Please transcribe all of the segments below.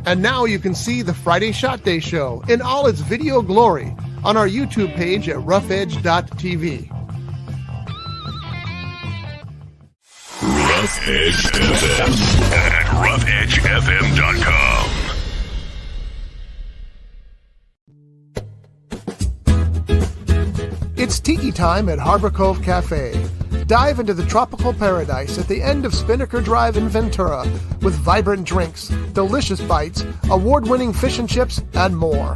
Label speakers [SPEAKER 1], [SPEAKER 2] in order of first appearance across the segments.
[SPEAKER 1] And now you can see the Friday Shot Day show in all its video glory on our YouTube page at roughedge.tv.
[SPEAKER 2] Rough Edge FM at roughedgefm.com.
[SPEAKER 1] It's tiki time at Harbor Cove Cafe. Dive into the tropical paradise at the end of Spinnaker Drive in Ventura with vibrant drinks, delicious bites, award-winning fish and chips, and more.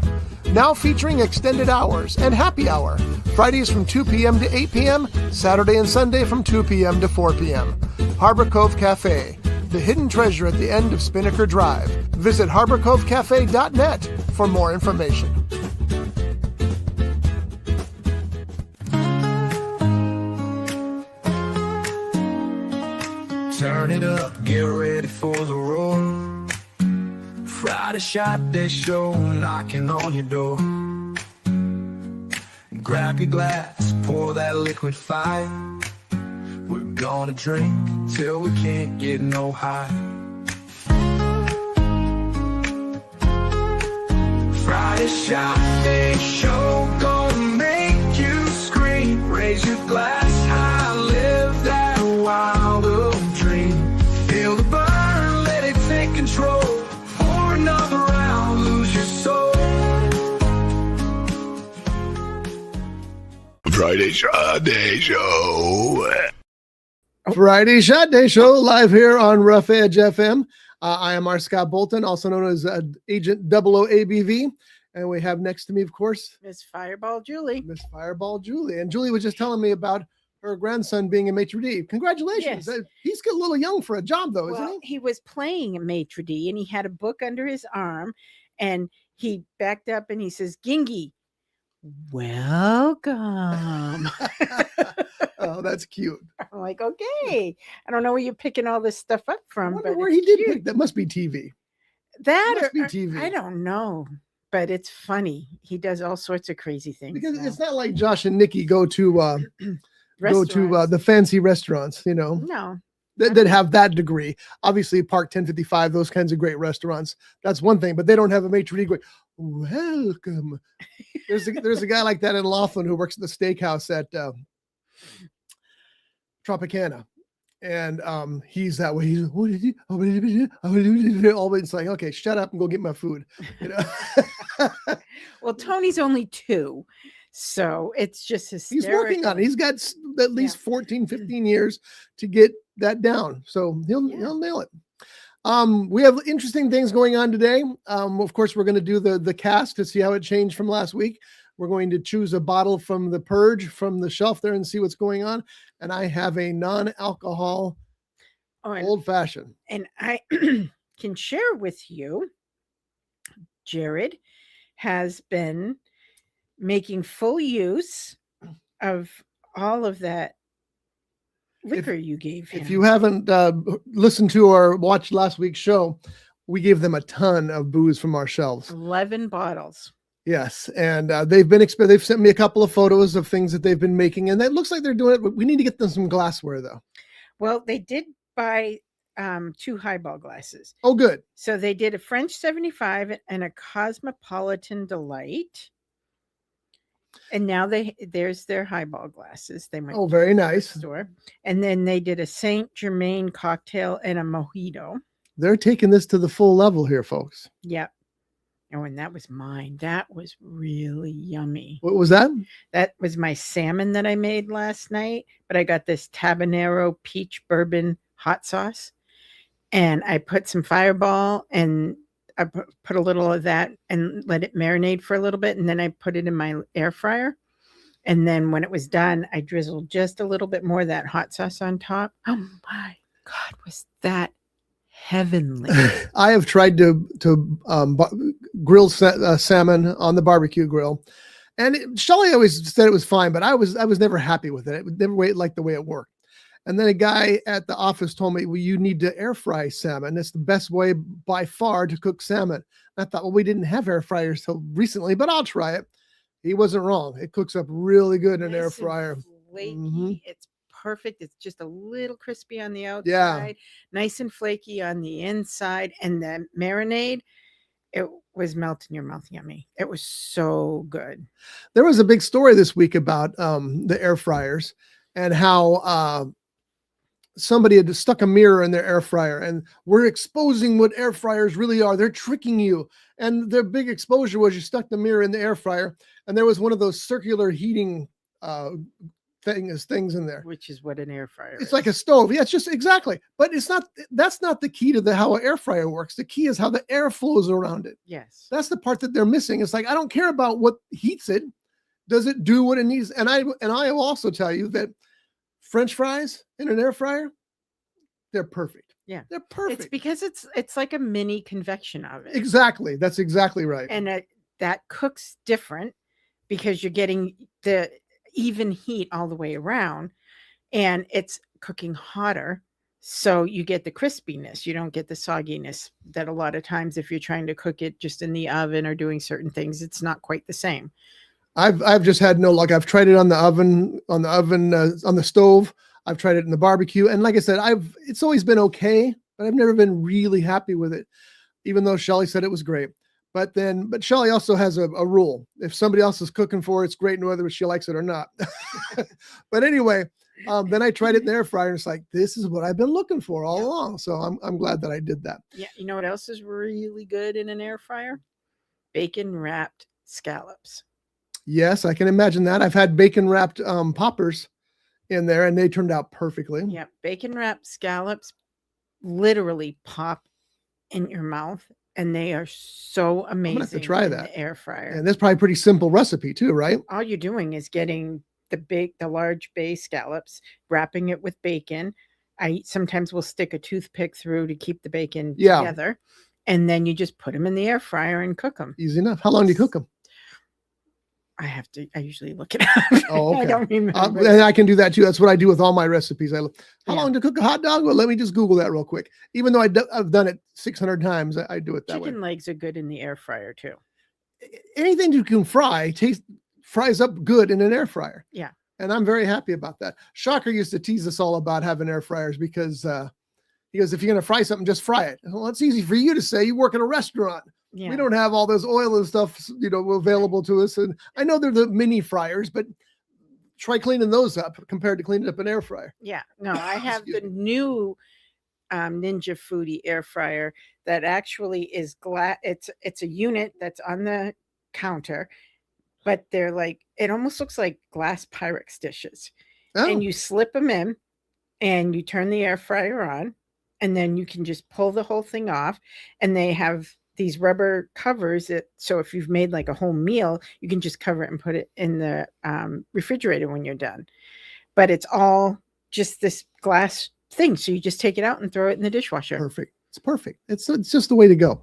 [SPEAKER 1] Now featuring extended hours and happy hour. Fridays from 2 p.m. to 8 p.m., Saturday and Sunday from 2 p.m. to 4 p.m. Harbor Cove Cafe, the hidden treasure at the end of Spinnaker Drive. Visit harborcovecafe.net for more information.
[SPEAKER 3] Turn it up, get ready for the roar. Friday Shot Day show, knocking on your door. Grab your glass, pour that liquid fire. We're gonna drink till we can't get no higher. Friday Shot Day show, gonna make you scream. Raise your glass high, live that wild dream. Feel the burn, let it take control. For another round, lose your soul.
[SPEAKER 2] Friday Shot Day show.
[SPEAKER 1] Friday Shot Day show live here on Rough Edge FM. I am R. Scott Bolton, also known as Agent 00 ABV. And we have next to me, of course,
[SPEAKER 4] Miss Fireball Julie.
[SPEAKER 1] Miss Fireball Julie. And Julie was just telling me about her grandson being a maitre d'. Congratulations.
[SPEAKER 4] Yes.
[SPEAKER 1] He's a little young for a job, though, isn't he?
[SPEAKER 4] He was playing a maitre d' and he had a book under his arm and he backed up and he says, Gingy, welcome.
[SPEAKER 1] Oh, that's cute.
[SPEAKER 4] I'm like, okay. I don't know where you're picking all this stuff up
[SPEAKER 1] I
[SPEAKER 4] from.
[SPEAKER 1] wonder
[SPEAKER 4] But
[SPEAKER 1] where he did
[SPEAKER 4] cute.
[SPEAKER 1] pick that. Must be TV.
[SPEAKER 4] That
[SPEAKER 1] Must be
[SPEAKER 4] or
[SPEAKER 1] TV.
[SPEAKER 4] I don't know. But it's funny. He does all sorts of crazy things.
[SPEAKER 1] Because
[SPEAKER 4] now.
[SPEAKER 1] it's not like Josh and Nikki go to
[SPEAKER 4] Restaurants.
[SPEAKER 1] the fancy restaurants, you know,
[SPEAKER 4] No.
[SPEAKER 1] that have that degree. Obviously, Park 1055, those kinds of great restaurants. That's one thing, but they don't have a maitre d' going, welcome. There's a guy like that in Laughlin who works at the steakhouse at Tropicana. And he's that way. He's always like, okay, shut up and go get my food. You know?
[SPEAKER 4] Well, Tony's only 2. So it's just hysterical.
[SPEAKER 1] He's working on it. He's got at least 14, 15 years to get that down. So he'll nail it. We have interesting things going on today. Of course, we're going to do the cask to see how it changed from last week. We're going to choose a bottle from the purge from the shelf there and see what's going on. And I have a non-alcohol old fashioned.
[SPEAKER 4] And I can share with you, Jared has been making full use of all of that liquor you gave him.
[SPEAKER 1] If you haven't listened to or watched last week's show, we gave them a ton of booze from our shelves.
[SPEAKER 4] 11 bottles.
[SPEAKER 1] Yes, and they've sent me a couple of photos of things that they've been making, and it looks like they're doing it. We need to get them some glassware, though.
[SPEAKER 4] Well, they did buy 2 highball glasses.
[SPEAKER 1] Oh, good.
[SPEAKER 4] So they did a French 75 and a Cosmopolitan Delight. And now there's their highball glasses. They went
[SPEAKER 1] very
[SPEAKER 4] to the
[SPEAKER 1] nice.
[SPEAKER 4] store. And then they did a Saint Germain cocktail and a mojito.
[SPEAKER 1] They're taking this to the full level here, folks.
[SPEAKER 4] Yep. Oh, and that was mine. That was really yummy.
[SPEAKER 1] What was that?
[SPEAKER 4] That was my salmon that I made last night, but I got this Tabanero peach bourbon hot sauce and I put some Fireball and I put a little of that and let it marinate for a little bit. And then I put it in my air fryer. And then when it was done, I drizzled just a little bit more of that hot sauce on top. Oh my God, was that heavenly.
[SPEAKER 1] I have tried to grill salmon on the barbecue grill, and Shelley always said it was fine, but I was never happy with it. It would never like the way it worked. And then a guy at the office told me, well, you need to air fry salmon. It's the best way by far to cook salmon. And I thought, well, we didn't have air fryers till recently, but I'll try it. He wasn't wrong. It cooks up really good in an air fryer.
[SPEAKER 4] Flaky.
[SPEAKER 1] Mhm.
[SPEAKER 4] It's perfect. It's just a little crispy on the outside,
[SPEAKER 1] Yeah.
[SPEAKER 4] nice and flaky on the inside. And the marinade, It was melt in your mouth yummy. It was so good.
[SPEAKER 1] There was a big story this week about the air fryers and how somebody had stuck a mirror in their air fryer, and we're exposing what air fryers really are. They're tricking you. And their big exposure was you stuck the mirror in the air fryer, and there was one of those circular heating things in there.
[SPEAKER 4] Which is what an air fryer
[SPEAKER 1] It's
[SPEAKER 4] is.
[SPEAKER 1] like a stove. Yeah, it's just exactly. But it's not. That's not the key to how an air fryer works. The key is how the air flows around it.
[SPEAKER 4] Yes.
[SPEAKER 1] That's the part that they're missing. It's like, I don't care about what heats it. Does it do what it needs? And I will also tell you that French fries in an air fryer, they're perfect.
[SPEAKER 4] Yeah.
[SPEAKER 1] They're perfect.
[SPEAKER 4] It's because it's like a mini convection oven.
[SPEAKER 1] Exactly. That's exactly right.
[SPEAKER 4] And that cooks different because you're getting the even heat all the way around, and it's cooking hotter. So you get the crispiness. You don't get the sogginess that a lot of times if you're trying to cook it just in the oven or doing certain things, it's not quite the same.
[SPEAKER 1] I've just had no luck. I've tried it on the oven, on the stove. I've tried it in the barbecue. And like I said, it's always been okay, but I've never been really happy with it, even though Shelly said it was great. But Shelly also has a rule. If somebody else is cooking for it, it's great, whether she likes it or not. But anyway, then I tried it in the air fryer, and it's like, this is what I've been looking for all along. So I'm glad that I did that.
[SPEAKER 4] Yeah. You know what else is really good in an air fryer? Bacon wrapped scallops.
[SPEAKER 1] Yes, I can imagine that. I've had bacon wrapped poppers in there, and they turned out perfectly.
[SPEAKER 4] Yeah. Bacon wrapped scallops literally pop in your mouth, and they are so amazing.
[SPEAKER 1] I'm gonna have to try that.
[SPEAKER 4] In the air fryer.
[SPEAKER 1] And that's probably a pretty simple recipe too, right?
[SPEAKER 4] All you're doing is getting the large bay scallops, wrapping it with bacon. I sometimes will stick a toothpick through to keep the bacon together, and then you just put them in the air fryer and cook them.
[SPEAKER 1] Easy enough. How long do you cook them?
[SPEAKER 4] I usually look it up.
[SPEAKER 1] Oh, okay.
[SPEAKER 4] I don't remember.
[SPEAKER 1] And I can do that too. That's what I do with all my recipes. How long to cook a hot dog? Well, let me just Google that real quick. Even though I've done it 600 times, I do it that way.
[SPEAKER 4] Chicken legs are good in the air fryer too.
[SPEAKER 1] Anything you can fries up good in an air fryer.
[SPEAKER 4] Yeah.
[SPEAKER 1] And I'm very happy about that. Shocker used to tease us all about having air fryers because he goes, if you're going to fry something, just fry it. Well, it's easy for you to say. You work at a restaurant.
[SPEAKER 4] Yeah.
[SPEAKER 1] We don't have all this oil and stuff, available to us. And I know they're the mini fryers, but try cleaning those up compared to cleaning up an air fryer.
[SPEAKER 4] Yeah. No, I have the new Ninja Foodie air fryer that actually is glass. It's a unit that's on the counter, but they're like, it almost looks like glass Pyrex dishes.
[SPEAKER 1] Oh.
[SPEAKER 4] And you slip them in and you turn the air fryer on, and then you can just pull the whole thing off. And they have these rubber covers so if you've made like a whole meal, you can just cover it and put it in the refrigerator when you're done. But it's all just this glass thing. So you just take it out and throw it in the dishwasher.
[SPEAKER 1] Perfect. It's perfect. It's just the way to go.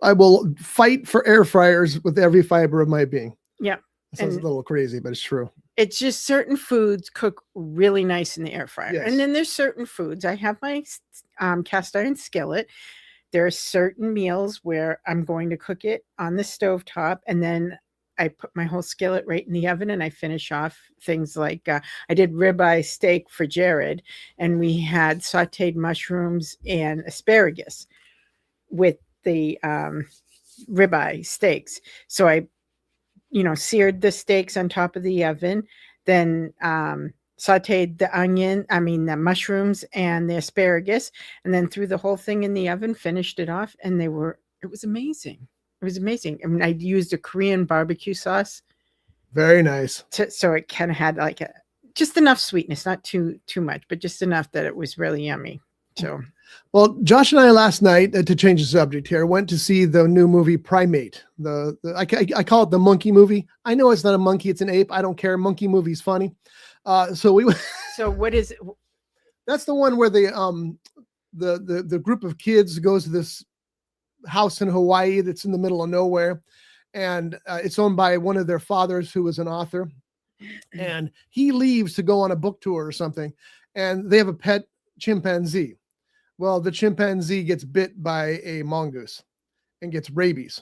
[SPEAKER 1] I will fight for air fryers with every fiber of my being.
[SPEAKER 4] Yeah.
[SPEAKER 1] It sounds a little crazy, but it's true.
[SPEAKER 4] It's just certain foods cook really nice in the air fryer.
[SPEAKER 1] Yes.
[SPEAKER 4] And then there's certain foods. I have my cast iron skillet. There are certain meals where I'm going to cook it on the stovetop, and then I put my whole skillet right in the oven, and I finish off things like I did ribeye steak for Jared, and we had sauteed mushrooms and asparagus with the ribeye steaks. So I, seared the steaks on top of the oven, then sauteed the mushrooms and the asparagus, and then threw the whole thing in the oven, finished it off, and it was amazing. It was amazing. I mean, I used a Korean barbecue sauce.
[SPEAKER 1] Very nice.
[SPEAKER 4] So it kind of had like just enough sweetness, not too much, but just enough that it was really yummy. So,
[SPEAKER 1] well, Josh and I last night, to change the subject here, went to see the new movie Primate. I call it the monkey movie. I know it's not a monkey; it's an ape. I don't care. Monkey movie's funny. So
[SPEAKER 4] what is it?
[SPEAKER 1] That's the one where the group of kids goes to this house in Hawaii that's in the middle of nowhere, and it's owned by one of their fathers who was an author, and he leaves to go on a book tour or something, and they have a pet chimpanzee. Well, the chimpanzee gets bit by a mongoose and gets rabies.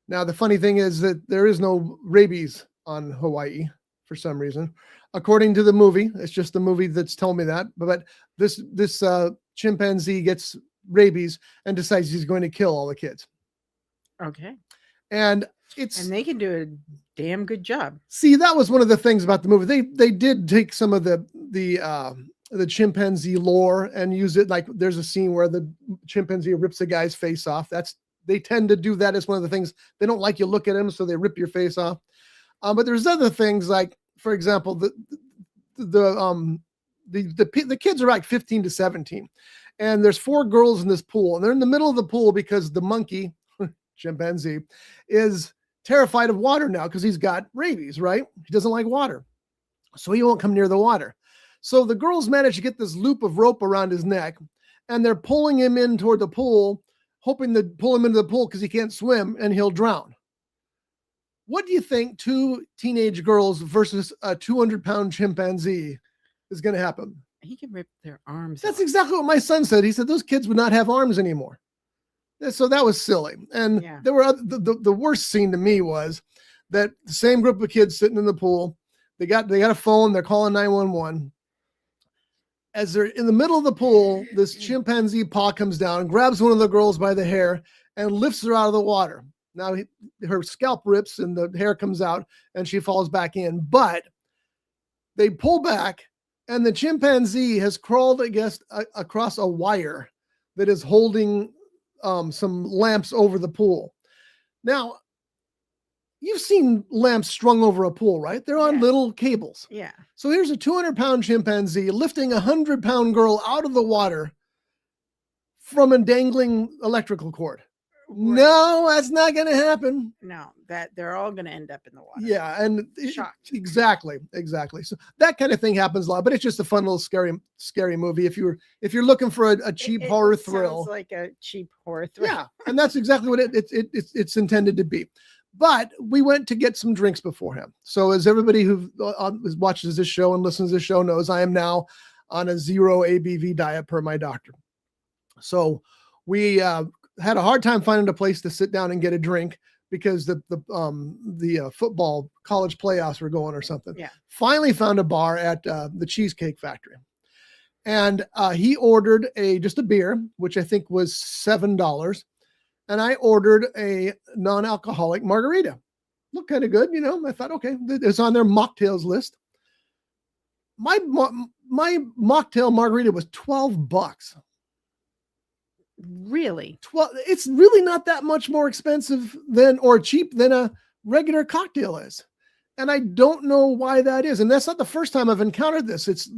[SPEAKER 1] Now, the funny thing is that there is no rabies on Hawaii for some reason. According to the movie, it's just the movie that's telling me that. But this chimpanzee gets rabies and decides he's going to kill all the kids.
[SPEAKER 4] Okay.
[SPEAKER 1] And it's
[SPEAKER 4] And they can do a damn good job.
[SPEAKER 1] see, that was one of the things about the movie. They did take some of the chimpanzee lore and use it. Like there's a scene where the chimpanzee rips a guy's face off. They tend to do that as one of the things. They don't like you look at him, so they rip your face off. But there's other things like, for example, the kids are like 15 to 17, and there's 4 girls in this pool, and they're in the middle of the pool because the monkey, chimpanzee, is terrified of water now because he's got rabies, right? He doesn't like water, so he won't come near the water. So the girls manage to get this loop of rope around his neck, and they're pulling him in toward the pool, hoping to pull him into the pool because he can't swim and he'll drown. What do you think 2 teenage girls versus a 200-pound chimpanzee is going to happen?
[SPEAKER 4] He can rip their arms.
[SPEAKER 1] That's
[SPEAKER 4] off.
[SPEAKER 1] exactly what my son said. He said those kids would not have arms anymore. So that was silly. And
[SPEAKER 4] Yeah.
[SPEAKER 1] there were the worst scene to me was that the same group of kids sitting in the pool, they got a phone, they're calling 911. As they're in the middle of the pool, this chimpanzee paw comes down, grabs one of the girls by the hair, and lifts her out of the water. Now her scalp rips and the hair comes out, and she falls back in. But they pull back, and the chimpanzee has crawled across a wire that is holding some lamps over the pool. Now, you've seen lamps strung over a pool, right? They're on little cables.
[SPEAKER 4] Yeah.
[SPEAKER 1] So here's a 200-pound chimpanzee lifting a 100-pound girl out of the water from a dangling electrical cord.
[SPEAKER 4] Right.
[SPEAKER 1] No, that's not going to happen.
[SPEAKER 4] No, that they're all going to end up in the water.
[SPEAKER 1] Yeah, and
[SPEAKER 4] Shocked.
[SPEAKER 1] exactly. So that kind of thing happens a lot, but it's just a fun little scary movie. If you're looking for a cheap horror thrill,
[SPEAKER 4] sounds like a cheap horror thrill.
[SPEAKER 1] yeah, and that's exactly what it's intended to be. But we went to get some drinks beforehand. So as everybody who watches this show and listens to this show knows, I am now on a 0 ABV diet per my doctor. So we had a hard time finding a place to sit down and get a drink because the football college playoffs were going or something.
[SPEAKER 4] Yeah.
[SPEAKER 1] Finally found a bar at the Cheesecake Factory. And he ordered just a beer, which I think was $7. And I ordered a non-alcoholic margarita. Looked kind of good, I thought, okay, it's on their mocktails list. My mocktail margarita was $12.
[SPEAKER 4] Really?
[SPEAKER 1] It's really not that much more expensive or cheap than a regular cocktail is. And I don't know why that is. And that's not the first time I've encountered this. It's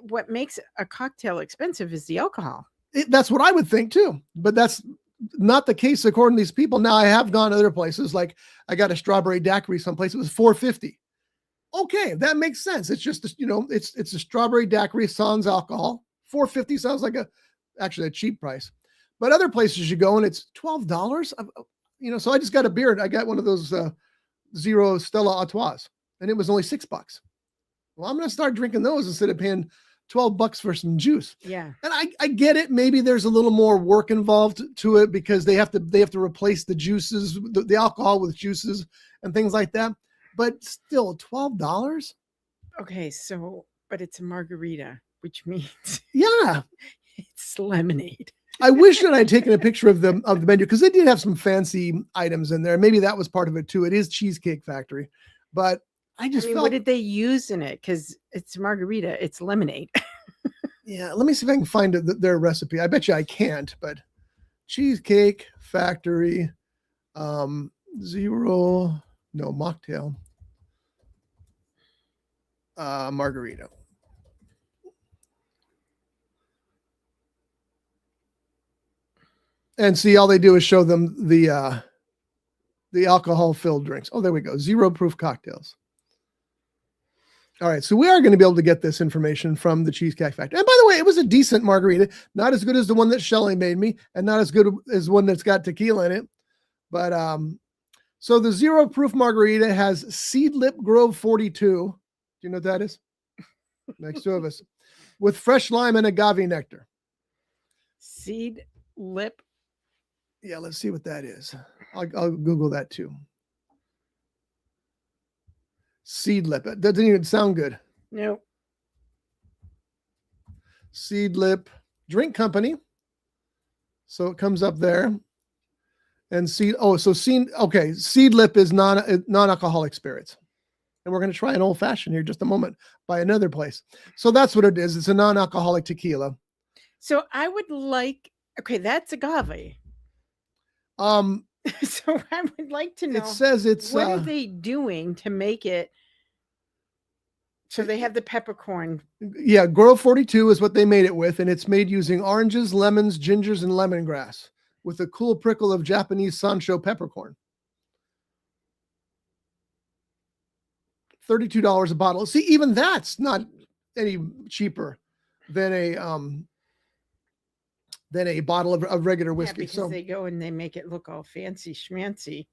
[SPEAKER 4] what makes a cocktail expensive is the alcohol.
[SPEAKER 1] That's what I would think too, but that's not the case according to these people. Now I have gone other places, like I got a strawberry daiquiri someplace. It was $4.50. Okay, that makes sense. It's just it's a strawberry daiquiri sans alcohol. $4.50 sounds like actually a cheap price. But other places you go and it's $12. So I just got a beer. I got one of those 0 Stella Artois, and it was only $6. Well, I'm going to start drinking those instead of paying $12 for some juice.
[SPEAKER 4] Yeah.
[SPEAKER 1] And I get it. Maybe there's a little more work involved to it because they have to replace the juices, the alcohol with juices and things like that. But still $12.
[SPEAKER 4] Okay. But it's a margarita, which means
[SPEAKER 1] Yeah,
[SPEAKER 4] it's lemonade.
[SPEAKER 1] I wish that I'd taken a picture of the menu because they did have some fancy items in there. Maybe that was part of it too. It is Cheesecake Factory, but I felt,
[SPEAKER 4] what did they use in it? Because it's margarita, it's lemonade.
[SPEAKER 1] Yeah, let me see if I can find their recipe. I bet you I can't, but Cheesecake Factory, mocktail, margarita. And see, all they do is show them the alcohol-filled drinks. Oh, there we go. 0 proof cocktails. All right, so we are going to be able to get this information from the Cheesecake Factory. And by the way, it was a decent margarita. Not as good as the one that Shelley made me, and not as good as one that's got tequila in it. But so the 0 proof margarita has Seed Lip Grove 42. Do you know what that is? Next two of us. With fresh lime and agave nectar.
[SPEAKER 4] Seed Lip.
[SPEAKER 1] Yeah, let's see what that is. I'll Google that too. Seed Lip. It doesn't even sound good.
[SPEAKER 4] No.
[SPEAKER 1] Seed Lip Drink Company. So it comes up there. And Seed Lip is non-alcoholic spirits. And we're going to try an old fashioned here just a moment by another place. So that's what it is. It's a non-alcoholic tequila.
[SPEAKER 4] So I would like, okay, that's agave. So I would like to know,
[SPEAKER 1] it says it's,
[SPEAKER 4] what are they doing to make it? So they have the peppercorn.
[SPEAKER 1] Yeah, Grove 42 is what they made it with. And it's made using oranges, lemons, gingers, and lemongrass with a cool prickle of Japanese Sancho peppercorn. $32 a bottle. See, even that's not any cheaper than a bottle of regular whiskey.
[SPEAKER 4] Because
[SPEAKER 1] so
[SPEAKER 4] they go and they make it look all fancy schmancy.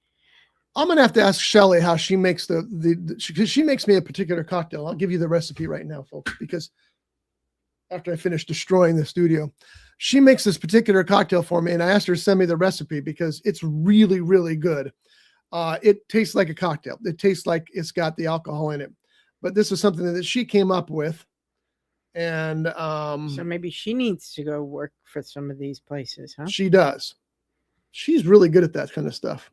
[SPEAKER 1] I'm gonna have to ask Shelly how she makes because she makes me a particular cocktail. I'll give you the recipe right now, folks, because after I finish destroying the studio, she makes this particular cocktail for me, and I asked her to send me the recipe because it's really, really good. It tastes like a cocktail. It tastes like it's got the alcohol in it, but this is something that she came up with. And
[SPEAKER 4] so maybe she needs to go work for some of these places, huh?
[SPEAKER 1] She does. She's really good at that kind of stuff.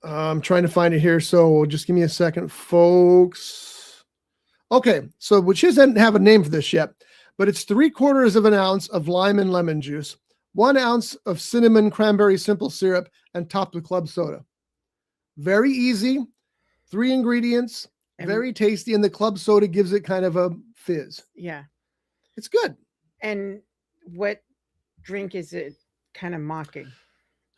[SPEAKER 1] I'm trying to find it here, so just give me a second, folks. Okay, so which doesn't have a name for this yet, but it's 3/4 of an ounce of lime and lemon juice, 1 ounce of cinnamon cranberry simple syrup, and topped with club soda. Very easy. 3 ingredients, very tasty, and the club soda gives it kind of a fizz.
[SPEAKER 4] Yeah.
[SPEAKER 1] It's good.
[SPEAKER 4] And what drink is it kind of mocking?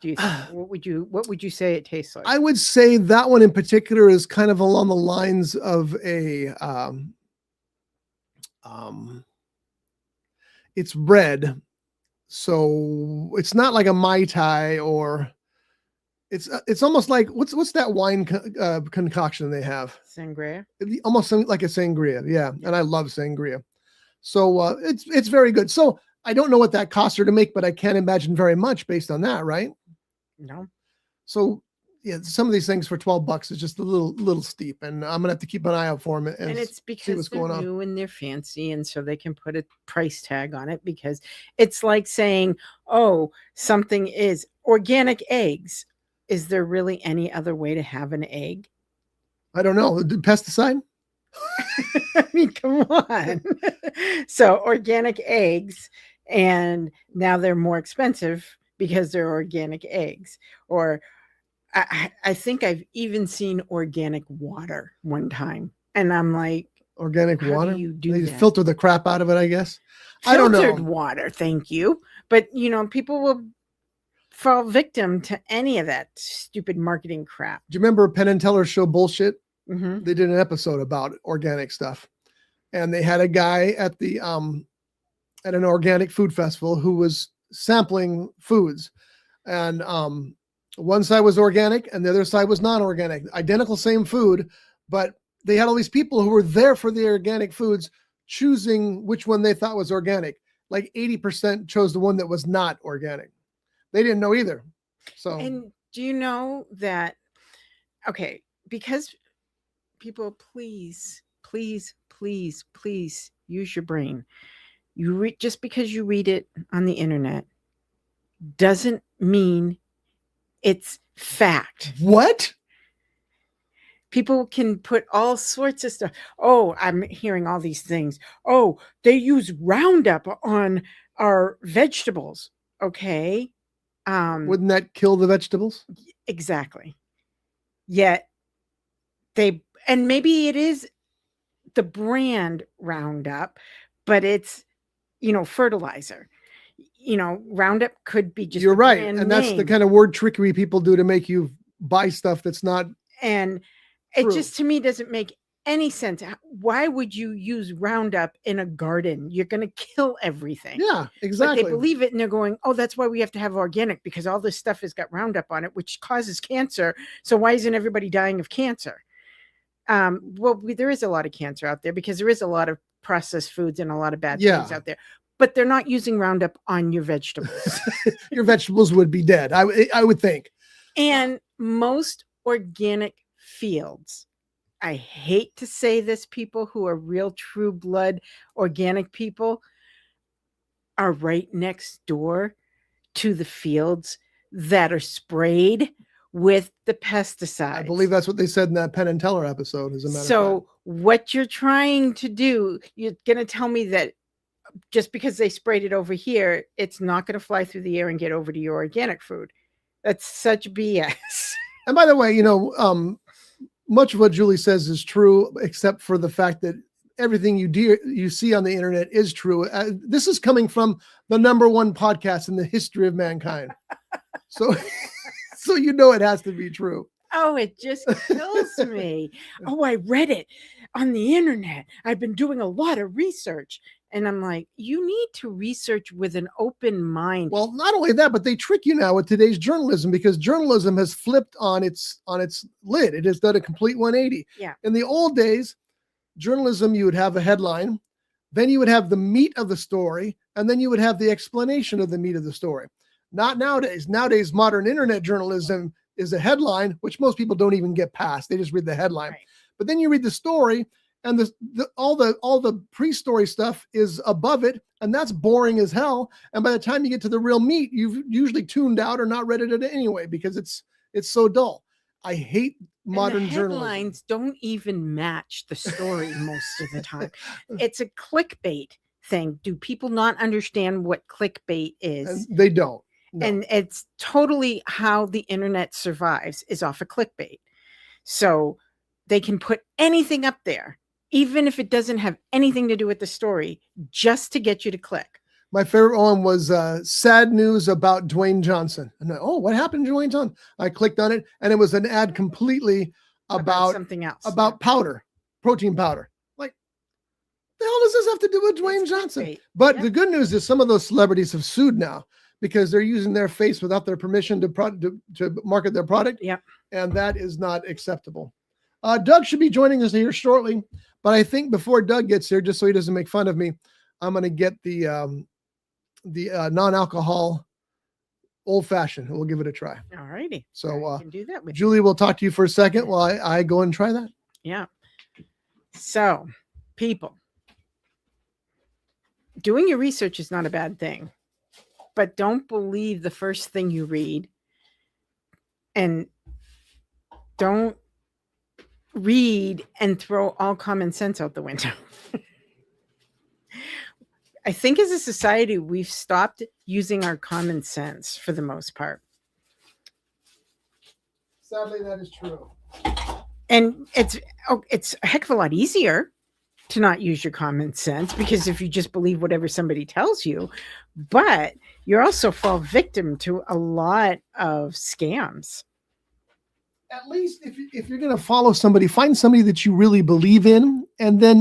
[SPEAKER 4] Do you think? What would you say it tastes like?
[SPEAKER 1] I would say that one in particular is kind of along the lines of a it's red. So it's not like a Mai Tai, or it's almost like what's that wine concoction they have?
[SPEAKER 4] Sangria.
[SPEAKER 1] Almost like a sangria, yeah. And I love sangria, so it's very good. So I don't know what that costs her to make, but I can't imagine very much based on that, right?
[SPEAKER 4] No.
[SPEAKER 1] So yeah, some of these things for $12 is just a little steep, and I'm gonna have to keep an eye out for them. And
[SPEAKER 4] it's because
[SPEAKER 1] see what's
[SPEAKER 4] they're
[SPEAKER 1] going on.
[SPEAKER 4] new and they're fancy, and so they can put a price tag on it, because it's like saying, oh, something is organic eggs. Is there really any other way to have an egg?
[SPEAKER 1] I don't know. Pesticide?
[SPEAKER 4] I mean, come on. So organic eggs, and now they're more expensive because they're organic eggs. Or I think I've even seen organic water one time, and I'm like,
[SPEAKER 1] organic
[SPEAKER 4] how
[SPEAKER 1] water?
[SPEAKER 4] do you do
[SPEAKER 1] they
[SPEAKER 4] that?
[SPEAKER 1] Filter the crap out of it, I guess. I
[SPEAKER 4] Filtered
[SPEAKER 1] don't know.
[SPEAKER 4] water, thank you. But people will fall victim to any of that stupid marketing crap.
[SPEAKER 1] Do you remember Penn and Teller's show Bullshit?
[SPEAKER 4] Mm-hmm.
[SPEAKER 1] They did an episode about organic stuff, and they had a guy at the at an organic food festival who was sampling foods, and one side was organic and the other side was non-organic, identical same food, but they had all these people who were there for the organic foods choosing which one they thought was organic. Like 80% chose the one that was not organic. They didn't know either. So,
[SPEAKER 4] and do you know that? Okay, because people, please use your brain. Just because you read it on the internet doesn't mean it's fact.
[SPEAKER 1] What?
[SPEAKER 4] People can put all sorts of stuff. Oh, I'm hearing all these things. Oh, they use Roundup on our vegetables. Okay.
[SPEAKER 1] Wouldn't that kill the vegetables?
[SPEAKER 4] Exactly. Yet and maybe it is the brand Roundup, but it's, fertilizer. Roundup could be just,
[SPEAKER 1] you're right. And that's the kind of word trickery people do to make you buy stuff that's not.
[SPEAKER 4] And
[SPEAKER 1] true.
[SPEAKER 4] It just, to me, doesn't make any sense. Why would you use Roundup in a garden? You're going to kill everything.
[SPEAKER 1] Yeah, exactly.
[SPEAKER 4] But they believe it, and they're going, oh, that's why we have to have organic, because all this stuff has got Roundup on it, which causes cancer. So why isn't everybody dying of cancer? Well, there is a lot of cancer out there because there is a lot of processed foods and a lot of bad things out there. But they're not using Roundup on your vegetables.
[SPEAKER 1] Your vegetables would be dead, I would think.
[SPEAKER 4] And most organic fields, I hate to say this, people who are real true blood organic people are right next door to the fields that are sprayed with the pesticides.
[SPEAKER 1] I believe that's what they said in that Penn and Teller episode, as a matter of
[SPEAKER 4] So
[SPEAKER 1] fact.
[SPEAKER 4] what you're trying to do, you're going to tell me that just because they sprayed it over here, it's not going to fly through the air and get over to your organic food. That's such BS.
[SPEAKER 1] And by the way, much of what Julie says is true, except for the fact that everything you see on the internet is true. This is coming from the #1 podcast in the history of mankind. So, so it has to be true.
[SPEAKER 4] Oh, it just kills me. Oh, I read it on the internet. I've been doing a lot of research. And I'm like, you need to research with an open mind.
[SPEAKER 1] Well, not only that, but they trick you now with today's journalism, because journalism has flipped on its lid. It has done a complete 180.
[SPEAKER 4] Yeah.
[SPEAKER 1] In the old days, journalism, you would have a headline, then you would have the meat of the story, and then you would have the explanation of the meat of the story. Not nowadays. Nowadays, modern internet journalism is a headline, which most people don't even get past. They just read the headline.
[SPEAKER 4] Right.
[SPEAKER 1] But then you read the story, and all the pre-story stuff is above it, and that's boring as hell. And by the time you get to the real meat, you've usually tuned out or not read it anyway, because it's so dull. I hate modern
[SPEAKER 4] and the
[SPEAKER 1] journalism.
[SPEAKER 4] Headlines don't even match the story most of the time. It's a clickbait thing. Do people not understand what clickbait is?
[SPEAKER 1] And they don't. No.
[SPEAKER 4] And it's totally how the internet survives, is off of clickbait. So they can put anything up there, even if it doesn't have anything to do with the story, just to get you to click.
[SPEAKER 1] My favorite one was sad news about Dwayne Johnson. And what happened to Dwayne Johnson? I clicked on it, and it was an ad completely about
[SPEAKER 4] something else,
[SPEAKER 1] about powder, protein powder. Like, the hell does this have to do with Dwayne Johnson?
[SPEAKER 4] Clickbait.
[SPEAKER 1] But
[SPEAKER 4] Yep.
[SPEAKER 1] the good news is some of those celebrities have sued now, because they're using their face without their permission to market their product.
[SPEAKER 4] Yeah.
[SPEAKER 1] And that is not acceptable. Doug should be joining us here shortly, but I think before Doug gets here, just so he doesn't make fun of me, I'm going to get the non-alcohol old fashioned. We'll give it a try.
[SPEAKER 4] All righty.
[SPEAKER 1] So
[SPEAKER 4] I can do that with you.
[SPEAKER 1] Julie will talk to you for a second while I go and try that.
[SPEAKER 4] Yeah. So, people, doing your research is not a bad thing, but don't believe the first thing you read, and don't read and throw all common sense out the window. I think as a society, we've stopped using our common sense for the most part.
[SPEAKER 1] Sadly, that is true.
[SPEAKER 4] And it's a heck of a lot easier to not use your common sense, because if you just believe whatever somebody tells you, but you're also fall victim to a lot of scams.
[SPEAKER 1] At least if you're going to follow somebody, find somebody that you really believe in, and then,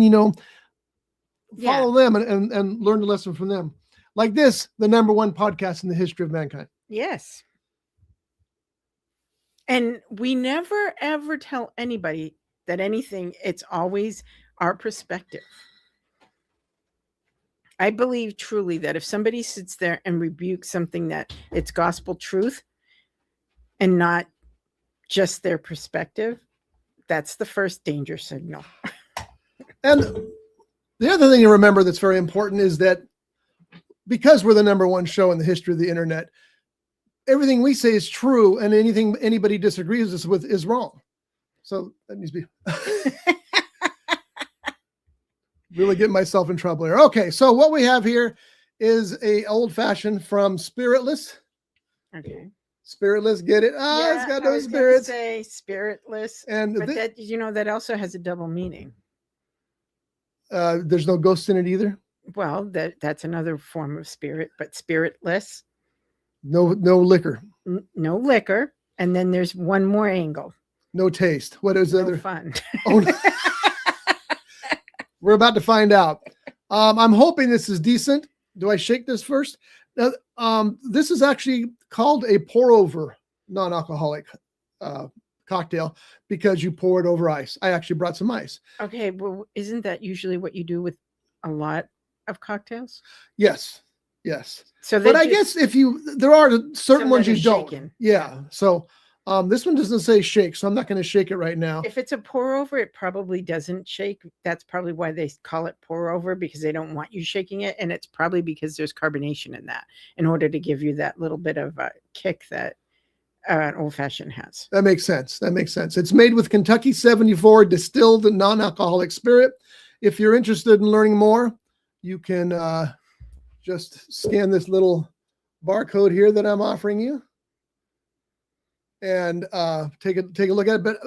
[SPEAKER 1] follow them and learn the lesson from them. Like this, the #1 podcast in the history of mankind.
[SPEAKER 4] Yes. And we never, ever tell anybody that anything, it's always our perspective. I believe truly that if somebody sits there and rebukes something, that it's gospel truth and not just their perspective, that's the first danger signal.
[SPEAKER 1] And the other thing to remember that's very important is that because we're the #1 show in the history of the internet, everything we say is true, and anything anybody disagrees with is wrong. So that needs to be really getting myself in trouble here. Okay, so what we have here is a old fashioned from Spiritless.
[SPEAKER 4] Okay.
[SPEAKER 1] Spiritless, get it? It's got no spirits.
[SPEAKER 4] Say spiritless,
[SPEAKER 1] And
[SPEAKER 4] but that also has a double meaning.
[SPEAKER 1] there's no ghosts in it either.
[SPEAKER 4] Well, that's another form of spirit, but spiritless.
[SPEAKER 1] No liquor.
[SPEAKER 4] No liquor, and then there's one more angle.
[SPEAKER 1] No taste. What is the
[SPEAKER 4] No
[SPEAKER 1] other?
[SPEAKER 4] fun.
[SPEAKER 1] Oh, no. We're about to find out. I'm hoping this is decent. Do I shake this first? Now, this is actually called a pour over non-alcoholic cocktail because you pour it over ice. I actually brought some ice.
[SPEAKER 4] Okay, well, isn't that usually what you do with a lot of cocktails?
[SPEAKER 1] Yes.
[SPEAKER 4] So,
[SPEAKER 1] But I guess there are certain ones you
[SPEAKER 4] that are
[SPEAKER 1] don't.
[SPEAKER 4] shaken.
[SPEAKER 1] Yeah. So This one doesn't say shake, so I'm not going to shake it right now.
[SPEAKER 4] If it's a pour over, it probably doesn't shake. That's probably why they call it pour over, because they don't want you shaking it. And it's probably because there's carbonation in that in order to give you that little bit of a kick that an old fashioned has.
[SPEAKER 1] That makes sense. That makes sense. It's made with Kentucky 74 distilled non-alcoholic spirit. If you're interested in learning more, you can just scan this little barcode here that I'm offering you. And take a look at it, but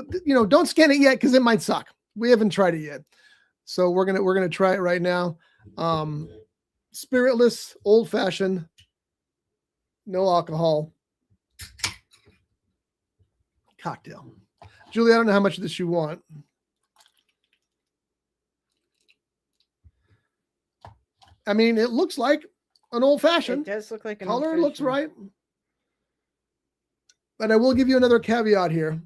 [SPEAKER 1] don't scan it yet because it might suck. We haven't tried it yet, so we're gonna try it right now. Spiritless Old Fashioned, no alcohol cocktail. Julie, I don't know how much of this you want. I mean, it looks like an old fashioned.
[SPEAKER 4] It does look like an
[SPEAKER 1] color.
[SPEAKER 4] old-fashioned.
[SPEAKER 1] Looks right. But I will give you another caveat here.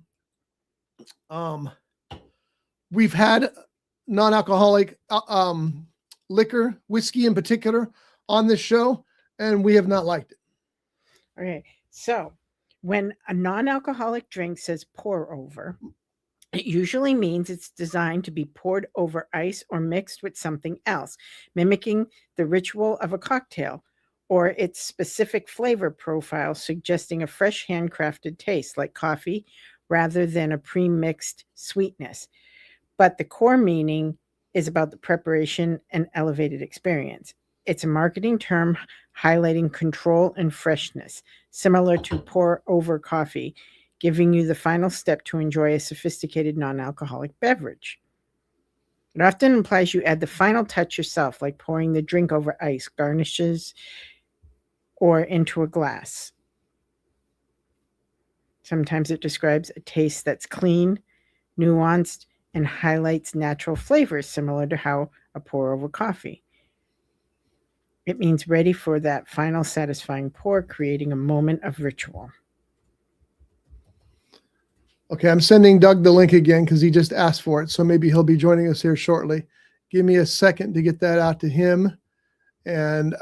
[SPEAKER 1] We've had non-alcoholic liquor, whiskey in particular, on this show, and we have not liked it.
[SPEAKER 4] Okay, so when a non-alcoholic drink says pour over, it usually means it's designed to be poured over ice or mixed with something else, mimicking the ritual of a cocktail, or its specific flavor profile suggesting a fresh handcrafted taste like coffee rather than a pre-mixed sweetness. But the core meaning is about the preparation and elevated experience. It's a marketing term highlighting control and freshness, similar to pour over coffee, giving you the final step to enjoy a sophisticated non-alcoholic beverage. It often implies you add the final touch yourself, like pouring the drink over ice, garnishes, or into a glass. Sometimes it describes a taste that's clean, nuanced, and highlights natural flavors, similar to how a pour over coffee. It means ready for that final satisfying pour, creating a moment of ritual.
[SPEAKER 1] Okay, I'm sending Doug the link again because he just asked for it, so maybe he'll be joining us here shortly. Give me a second to get that out to him, and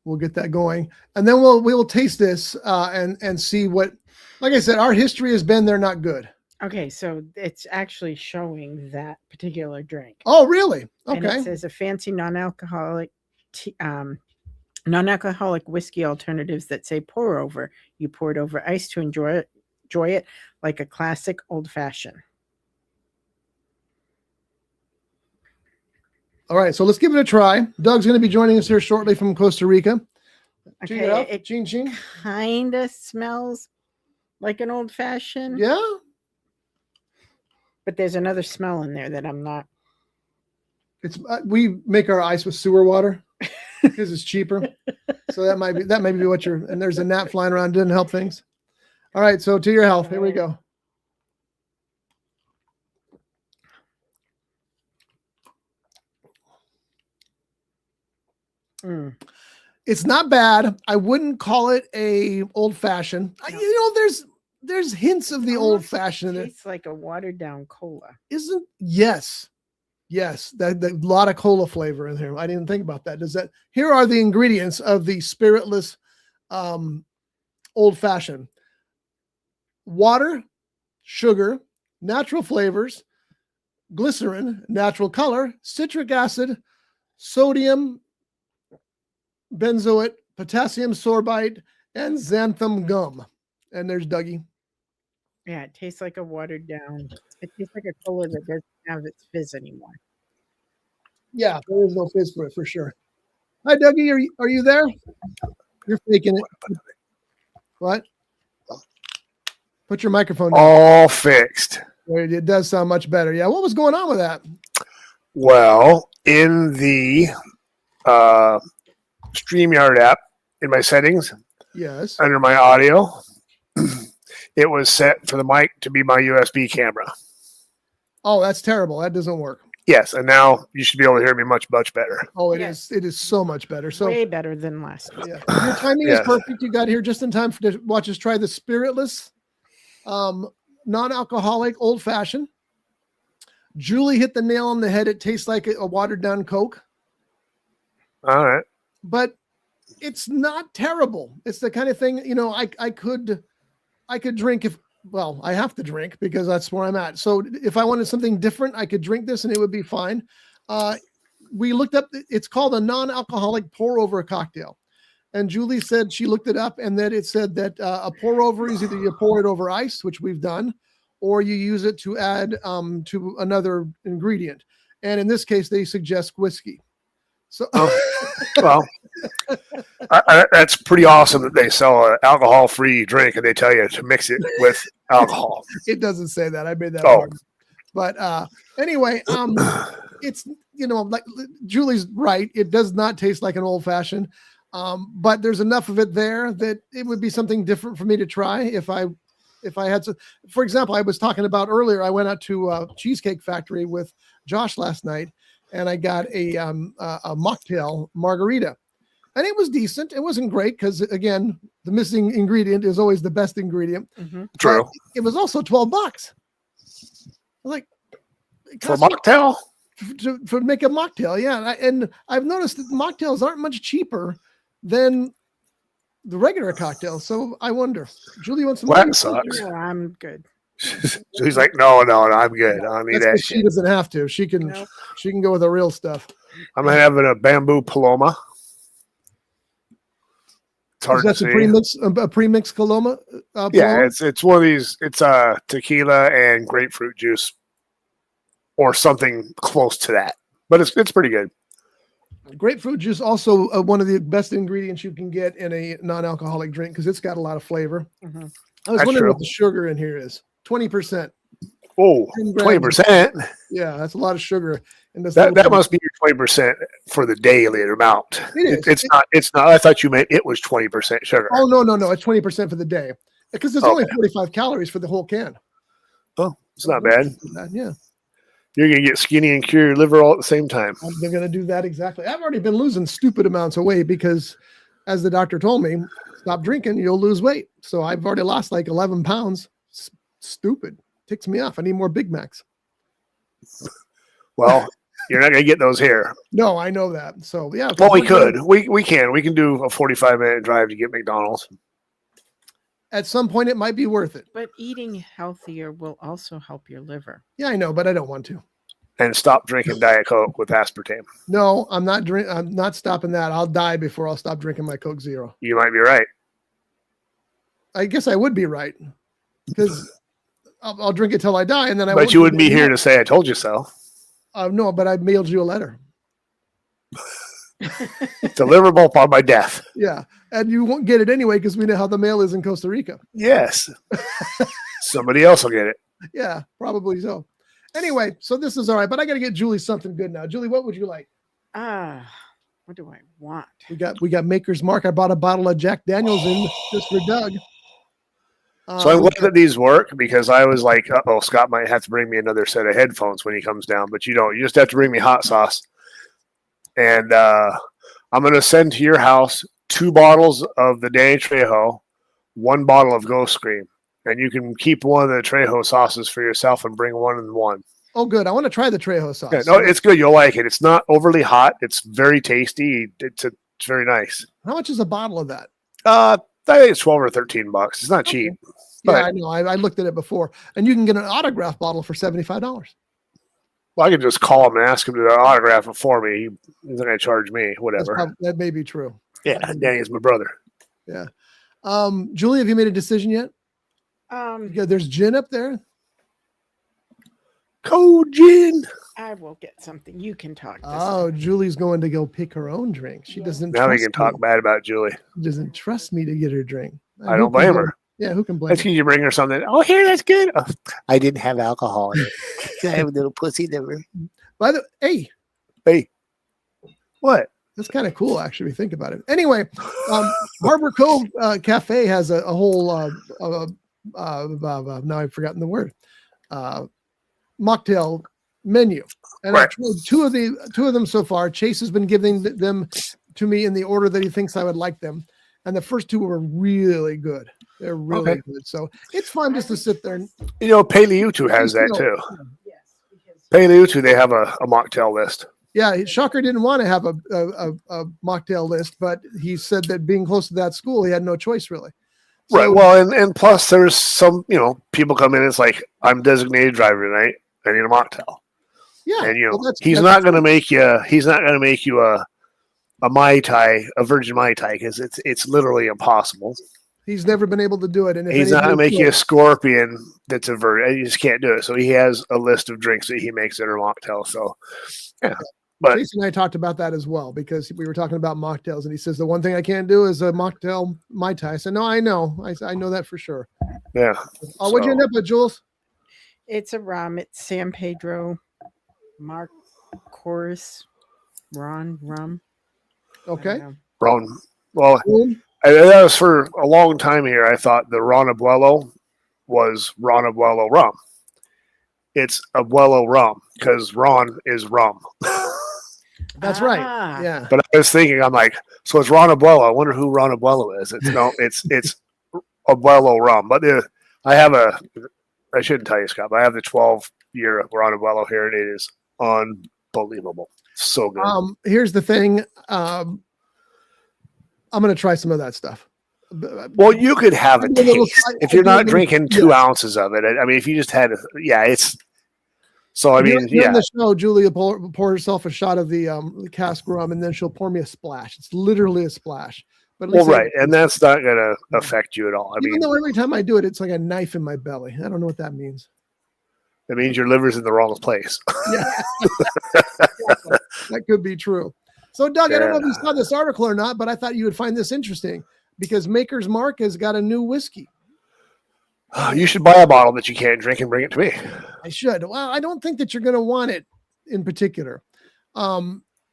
[SPEAKER 1] we'll get that going, and then we'll taste this and see what. Like I said, our history has been they're not good.
[SPEAKER 4] Okay, so it's actually showing that particular drink.
[SPEAKER 1] Oh, really? Okay.
[SPEAKER 4] And it says a fancy non-alcoholic whiskey alternatives that say pour over. You pour it over ice to enjoy it like a classic old fashioned.
[SPEAKER 1] All right, so let's give it a try. Doug's going to be joining us here shortly from Costa Rica.
[SPEAKER 4] Okay, it
[SPEAKER 1] Gene.
[SPEAKER 4] kind of smells like an old fashioned.
[SPEAKER 1] Yeah.
[SPEAKER 4] But there's another smell in there that I'm not.
[SPEAKER 1] It's we make our ice with sewer water because it's cheaper. So that might be what you're. And there's a gnat flying around. Didn't help things. All right. So to your health. Here we go. It's not bad. I wouldn't call it a old fashioned. No. There's hints of the old fashioned.
[SPEAKER 4] It tastes like a watered down cola.
[SPEAKER 1] Yes. That lot of cola flavor in here. I didn't think about that. Here are the ingredients of the spiritless old fashioned: water, sugar, natural flavors, glycerin, natural color, citric acid, sodium benzoate, potassium sorbite, and xanthan gum. And there's Dougie.
[SPEAKER 4] Yeah, it tastes like a watered down. It tastes like a cola that doesn't have its fizz anymore.
[SPEAKER 1] Yeah, there is no fizz for it for sure. Hi, Dougie. Are you there? You're faking it. What? Put your microphone down.
[SPEAKER 5] All fixed.
[SPEAKER 1] It does sound much better. Yeah. What was going on with that?
[SPEAKER 5] Well, in the StreamYard app, in my settings,
[SPEAKER 1] Yes.
[SPEAKER 5] under my audio, it was set for the mic to be my USB camera.
[SPEAKER 1] Oh, that's terrible. That doesn't work.
[SPEAKER 5] Yes, and now you should be able to hear me much, much better.
[SPEAKER 1] Oh, it is. It is so much better. So
[SPEAKER 4] way better than last week.
[SPEAKER 1] Yeah. Your timing is perfect. You got here just in time to watch us try the spiritless, non-alcoholic old fashioned. Julie hit the nail on the head. It tastes like a watered down Coke.
[SPEAKER 5] All right.
[SPEAKER 1] But It's not terrible. It's the kind of thing, I could drink I have to drink because that's where I'm at. So if I wanted something different, I could drink this and it would be fine. We looked up, it's called a non-alcoholic pour over cocktail. And Julie said she looked it up and that it said that a pour over is either you pour it over ice, which we've done, or you use it to add to another ingredient. And in this case, they suggest whiskey. So,
[SPEAKER 5] well, that's pretty awesome that they sell an alcohol-free drink and they tell you to mix it with alcohol.
[SPEAKER 1] It doesn't say that. I made that hard. But anyway, it's, like Julie's right. It does not taste like an old fashioned, but there's enough of it there that it would be something different for me to try if I had to. For example, I was talking about earlier, I went out to a Cheesecake Factory with Josh last night, and I got a mocktail margarita, and it was decent. It wasn't great because, again, the missing ingredient is always the best ingredient.
[SPEAKER 4] Mm-hmm.
[SPEAKER 5] True.
[SPEAKER 1] But it was also $12. Like
[SPEAKER 5] For a mocktail?
[SPEAKER 1] To make a mocktail, yeah. And I've noticed that mocktails aren't much cheaper than the regular cocktail. So I wonder, Julie wants some.
[SPEAKER 5] Well, that sucks.
[SPEAKER 4] Yeah, I'm good.
[SPEAKER 5] She's like, no, I'm good. I don't need that
[SPEAKER 1] She
[SPEAKER 5] shit.
[SPEAKER 1] doesn't have to. She can go with the real stuff.
[SPEAKER 5] I'm having a bamboo paloma. It's hard
[SPEAKER 1] Is
[SPEAKER 5] to
[SPEAKER 1] that
[SPEAKER 5] see.
[SPEAKER 1] a premix Paloma?
[SPEAKER 5] Yeah, it's one of these. It's tequila and grapefruit juice, or something close to that. But it's pretty good.
[SPEAKER 1] Grapefruit juice also one of the best ingredients you can get in a non-alcoholic drink because it's got a lot of flavor.
[SPEAKER 4] Mm-hmm.
[SPEAKER 1] I was
[SPEAKER 5] That's
[SPEAKER 1] wondering
[SPEAKER 5] true.
[SPEAKER 1] what the sugar in here is. 20%.
[SPEAKER 5] Oh, 20%.
[SPEAKER 1] Yeah, that's a lot of sugar. And
[SPEAKER 5] That must be your 20% for the daily amount.
[SPEAKER 1] It is.
[SPEAKER 5] It's not. I thought you meant it was 20% sugar.
[SPEAKER 1] Oh, no. It's 20% for the day because there's only 45 calories for the whole can.
[SPEAKER 5] Oh, it's not bad.
[SPEAKER 1] Yeah.
[SPEAKER 5] You're going to get skinny and cure your liver all at the same time.
[SPEAKER 1] They're going to do that exactly. I've already been losing stupid amounts of weight because, as the doctor told me, stop drinking, you'll lose weight. So I've already lost like 11 pounds. Stupid. Ticks me off. I need more Big Macs.
[SPEAKER 5] Well, you're not going to get those here.
[SPEAKER 1] No, I know that. So, yeah.
[SPEAKER 5] Well, we could. We can. We can do a 45-minute drive to get McDonald's.
[SPEAKER 1] At some point, it might be worth it.
[SPEAKER 4] But eating healthier will also help your liver.
[SPEAKER 1] Yeah, I know, but I don't want to.
[SPEAKER 5] And stop drinking Diet Coke with aspartame.
[SPEAKER 1] No, I'm not stopping that. I'll die before I'll stop drinking my Coke Zero.
[SPEAKER 5] You might be right.
[SPEAKER 1] I guess I would be right because I'll drink it till I die, and then
[SPEAKER 5] But you wouldn't be here to say I told you so.
[SPEAKER 1] No, but I mailed you a letter.
[SPEAKER 5] Deliverable upon my death.
[SPEAKER 1] Yeah, and you won't get it anyway because we know how the mail is in Costa Rica.
[SPEAKER 5] Yes. Somebody else will get it.
[SPEAKER 1] Yeah, probably so. Anyway, so this is all right, but I got to get Julie something good now. Julie, what would you like?
[SPEAKER 4] What do I want?
[SPEAKER 1] We got Maker's Mark. I bought a bottle of Jack Daniels in just for Doug.
[SPEAKER 5] So I'm glad that these work because I was like, Scott might have to bring me another set of headphones when he comes down, but you don't. You just have to bring me hot sauce. And I'm going to send to your house 2 bottles of the Danny Trejo, 1 bottle of Ghost Scream. And you can keep one of the Trejo sauces for yourself and bring 1 and 1.
[SPEAKER 1] Oh, good. I want to try the Trejo sauce.
[SPEAKER 5] Yeah, no, it's good. You'll like it. It's not overly hot. It's very tasty. It's very nice.
[SPEAKER 1] How much is a bottle of that?
[SPEAKER 5] I think it's $12 or $13. It's not cheap.
[SPEAKER 1] Yeah,
[SPEAKER 5] But,
[SPEAKER 1] I know. I looked at it before. And you can get an autograph bottle for $75.
[SPEAKER 5] well, I can just call him and ask him to autograph it for me. He's not going to charge me. Whatever.
[SPEAKER 1] That may be true.
[SPEAKER 5] Yeah, Danny's my brother.
[SPEAKER 1] Yeah. Julie, have you made a decision yet? Yeah, there's gin up there.
[SPEAKER 5] Cold gin.
[SPEAKER 4] I will get something. You can talk.
[SPEAKER 1] Oh, Julie's going to go pick her own drink. She doesn't.
[SPEAKER 5] Now we
[SPEAKER 1] trust
[SPEAKER 5] can talk
[SPEAKER 1] me.
[SPEAKER 5] bad about Julie.
[SPEAKER 1] She doesn't trust me to get her drink.
[SPEAKER 5] I don't blame her.
[SPEAKER 1] Yeah, who can blame
[SPEAKER 5] That's
[SPEAKER 1] her?
[SPEAKER 5] because you bring her something. Oh, here, that's good. Oh, I didn't have alcohol in it. I have a little pussy liver.
[SPEAKER 1] By the hey,
[SPEAKER 5] What?
[SPEAKER 1] that's kind of cool, actually. If you think about it. Anyway, Harbor Cove Cafe has a whole. Now I've forgotten the word. Mocktail menu, and I've tried two of them so far. Chase has been giving them to me in the order that he thinks I would like them, and the first 2 were really good. They're really good. So it's fun just to sit there.
[SPEAKER 5] You know, Paleotu has that too.
[SPEAKER 4] Yes, because
[SPEAKER 5] Paleotu, they have a mocktail list.
[SPEAKER 1] Yeah, Shocker didn't want to have a mocktail list, but he said that being close to that school, he had no choice really. So,
[SPEAKER 5] Right. Well, and plus there's some, people come in. It's like, I'm designated driver tonight. I need a mocktail.
[SPEAKER 1] yeah,
[SPEAKER 5] And
[SPEAKER 1] well,
[SPEAKER 5] he's not going to make you. He's not going to make you a Mai Tai, a virgin Mai Tai, because it's literally impossible.
[SPEAKER 1] He's never been able to do it, and if
[SPEAKER 5] He's not going to
[SPEAKER 1] anybody
[SPEAKER 5] make you a
[SPEAKER 1] could-
[SPEAKER 5] scorpion that's a virgin. You just can't do it. So he has a list of drinks that he makes that are mocktail. So, yeah. But
[SPEAKER 1] Jason and I talked about that as well because we were talking about mocktails, and he says the one thing I can't do is a mocktail Mai Tai. I said, no, I know. I know that for sure.
[SPEAKER 5] yeah.
[SPEAKER 1] What'd you end up with, Jules?
[SPEAKER 4] It's a rum. It's San Pedro, Mark Chorus, Ron rum. I
[SPEAKER 1] Okay.
[SPEAKER 4] don't know.
[SPEAKER 5] Brown. Well,
[SPEAKER 1] Boom.
[SPEAKER 5] that was for a long time here. I thought the Ron Abuelo was Ron Abuelo rum. It's Abuelo rum because Ron is rum.
[SPEAKER 1] That's right.
[SPEAKER 4] Ah.
[SPEAKER 1] Yeah.
[SPEAKER 5] But I was thinking, I'm like, so it's Ron Abuelo. I wonder who Ron Abuelo is. It's Abuelo rum. But I shouldn't tell you, Scott, but I have the 12-year Ron Abuelo here, and it is unbelievable. So good.
[SPEAKER 1] Here's the thing. I'm going to try some of that stuff.
[SPEAKER 5] Well, you could have a
[SPEAKER 1] I do a little-
[SPEAKER 5] taste
[SPEAKER 1] I-
[SPEAKER 5] if
[SPEAKER 1] I
[SPEAKER 5] you're
[SPEAKER 1] do a
[SPEAKER 5] not
[SPEAKER 1] little-
[SPEAKER 5] drinking 2 ounces of it. I mean, if you just had, it's. So I mean,
[SPEAKER 1] During the show, Julia pour herself a shot of the cask rum, and then she'll pour me a splash. It's literally a splash. But at
[SPEAKER 5] Well,
[SPEAKER 1] least
[SPEAKER 5] right, and that's not going to affect you at all. I
[SPEAKER 1] even
[SPEAKER 5] mean,
[SPEAKER 1] though every time I do it, it's like a knife in my belly. I don't know what that means.
[SPEAKER 5] it means your liver's in the wrong place.
[SPEAKER 1] Yeah, that could be true. So, Doug, I don't know if you saw this article or not, but I thought you would find this interesting because Maker's Mark has got a new whiskey.
[SPEAKER 5] You should buy a bottle that you can't drink and bring it to me.
[SPEAKER 1] I should. Well, I don't think that you're going to want it in particular.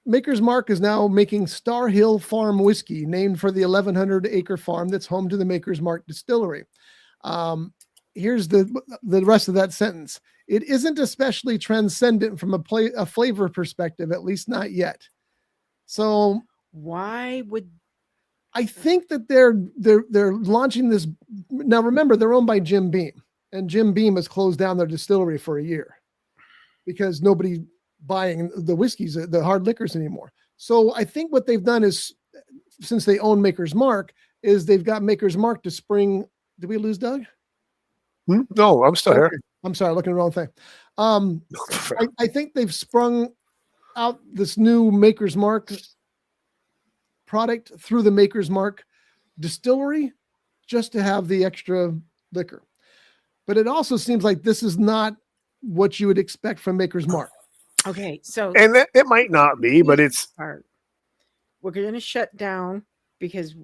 [SPEAKER 1] Maker's Mark is now making Star Hill Farm whiskey, named for the 1,100-acre farm that's home to the Maker's Mark distillery. Here's the rest of that sentence. It isn't especially transcendent from a flavor perspective, at least not yet. So
[SPEAKER 4] Why would
[SPEAKER 1] I think that they're launching this. Now, remember, they're owned by Jim Beam, and Jim Beam has closed down their distillery for a year because nobody buying the whiskeys, the hard liquors anymore. So I think what they've done is, since they own Maker's Mark, is they've got Maker's Mark to spring. Did we lose Doug?
[SPEAKER 5] No, I'm still here.
[SPEAKER 1] I'm sorry, looking at the wrong thing. I think they've sprung out this new Maker's Mark product through the Maker's Mark distillery just to have the extra liquor. But it also seems like this is not what you would expect from Maker's Mark.
[SPEAKER 4] okay? So
[SPEAKER 5] And it might not be, but it's
[SPEAKER 4] part. We're going to shut down because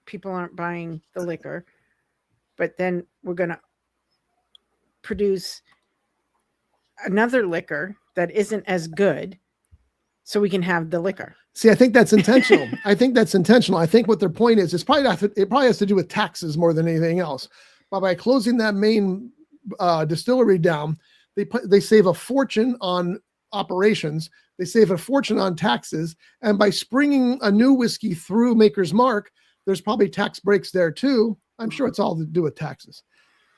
[SPEAKER 4] people aren't buying the liquor, but then we're going to produce another liquor that isn't as good so we can have the liquor.
[SPEAKER 1] See, I think that's intentional. I think what their point is, it probably has to do with taxes more than anything else. But by closing that main distillery down, they save a fortune on operations. They save a fortune on taxes. And by springing a new whiskey through Maker's Mark, there's probably tax breaks there too. I'm sure it's all to do with taxes.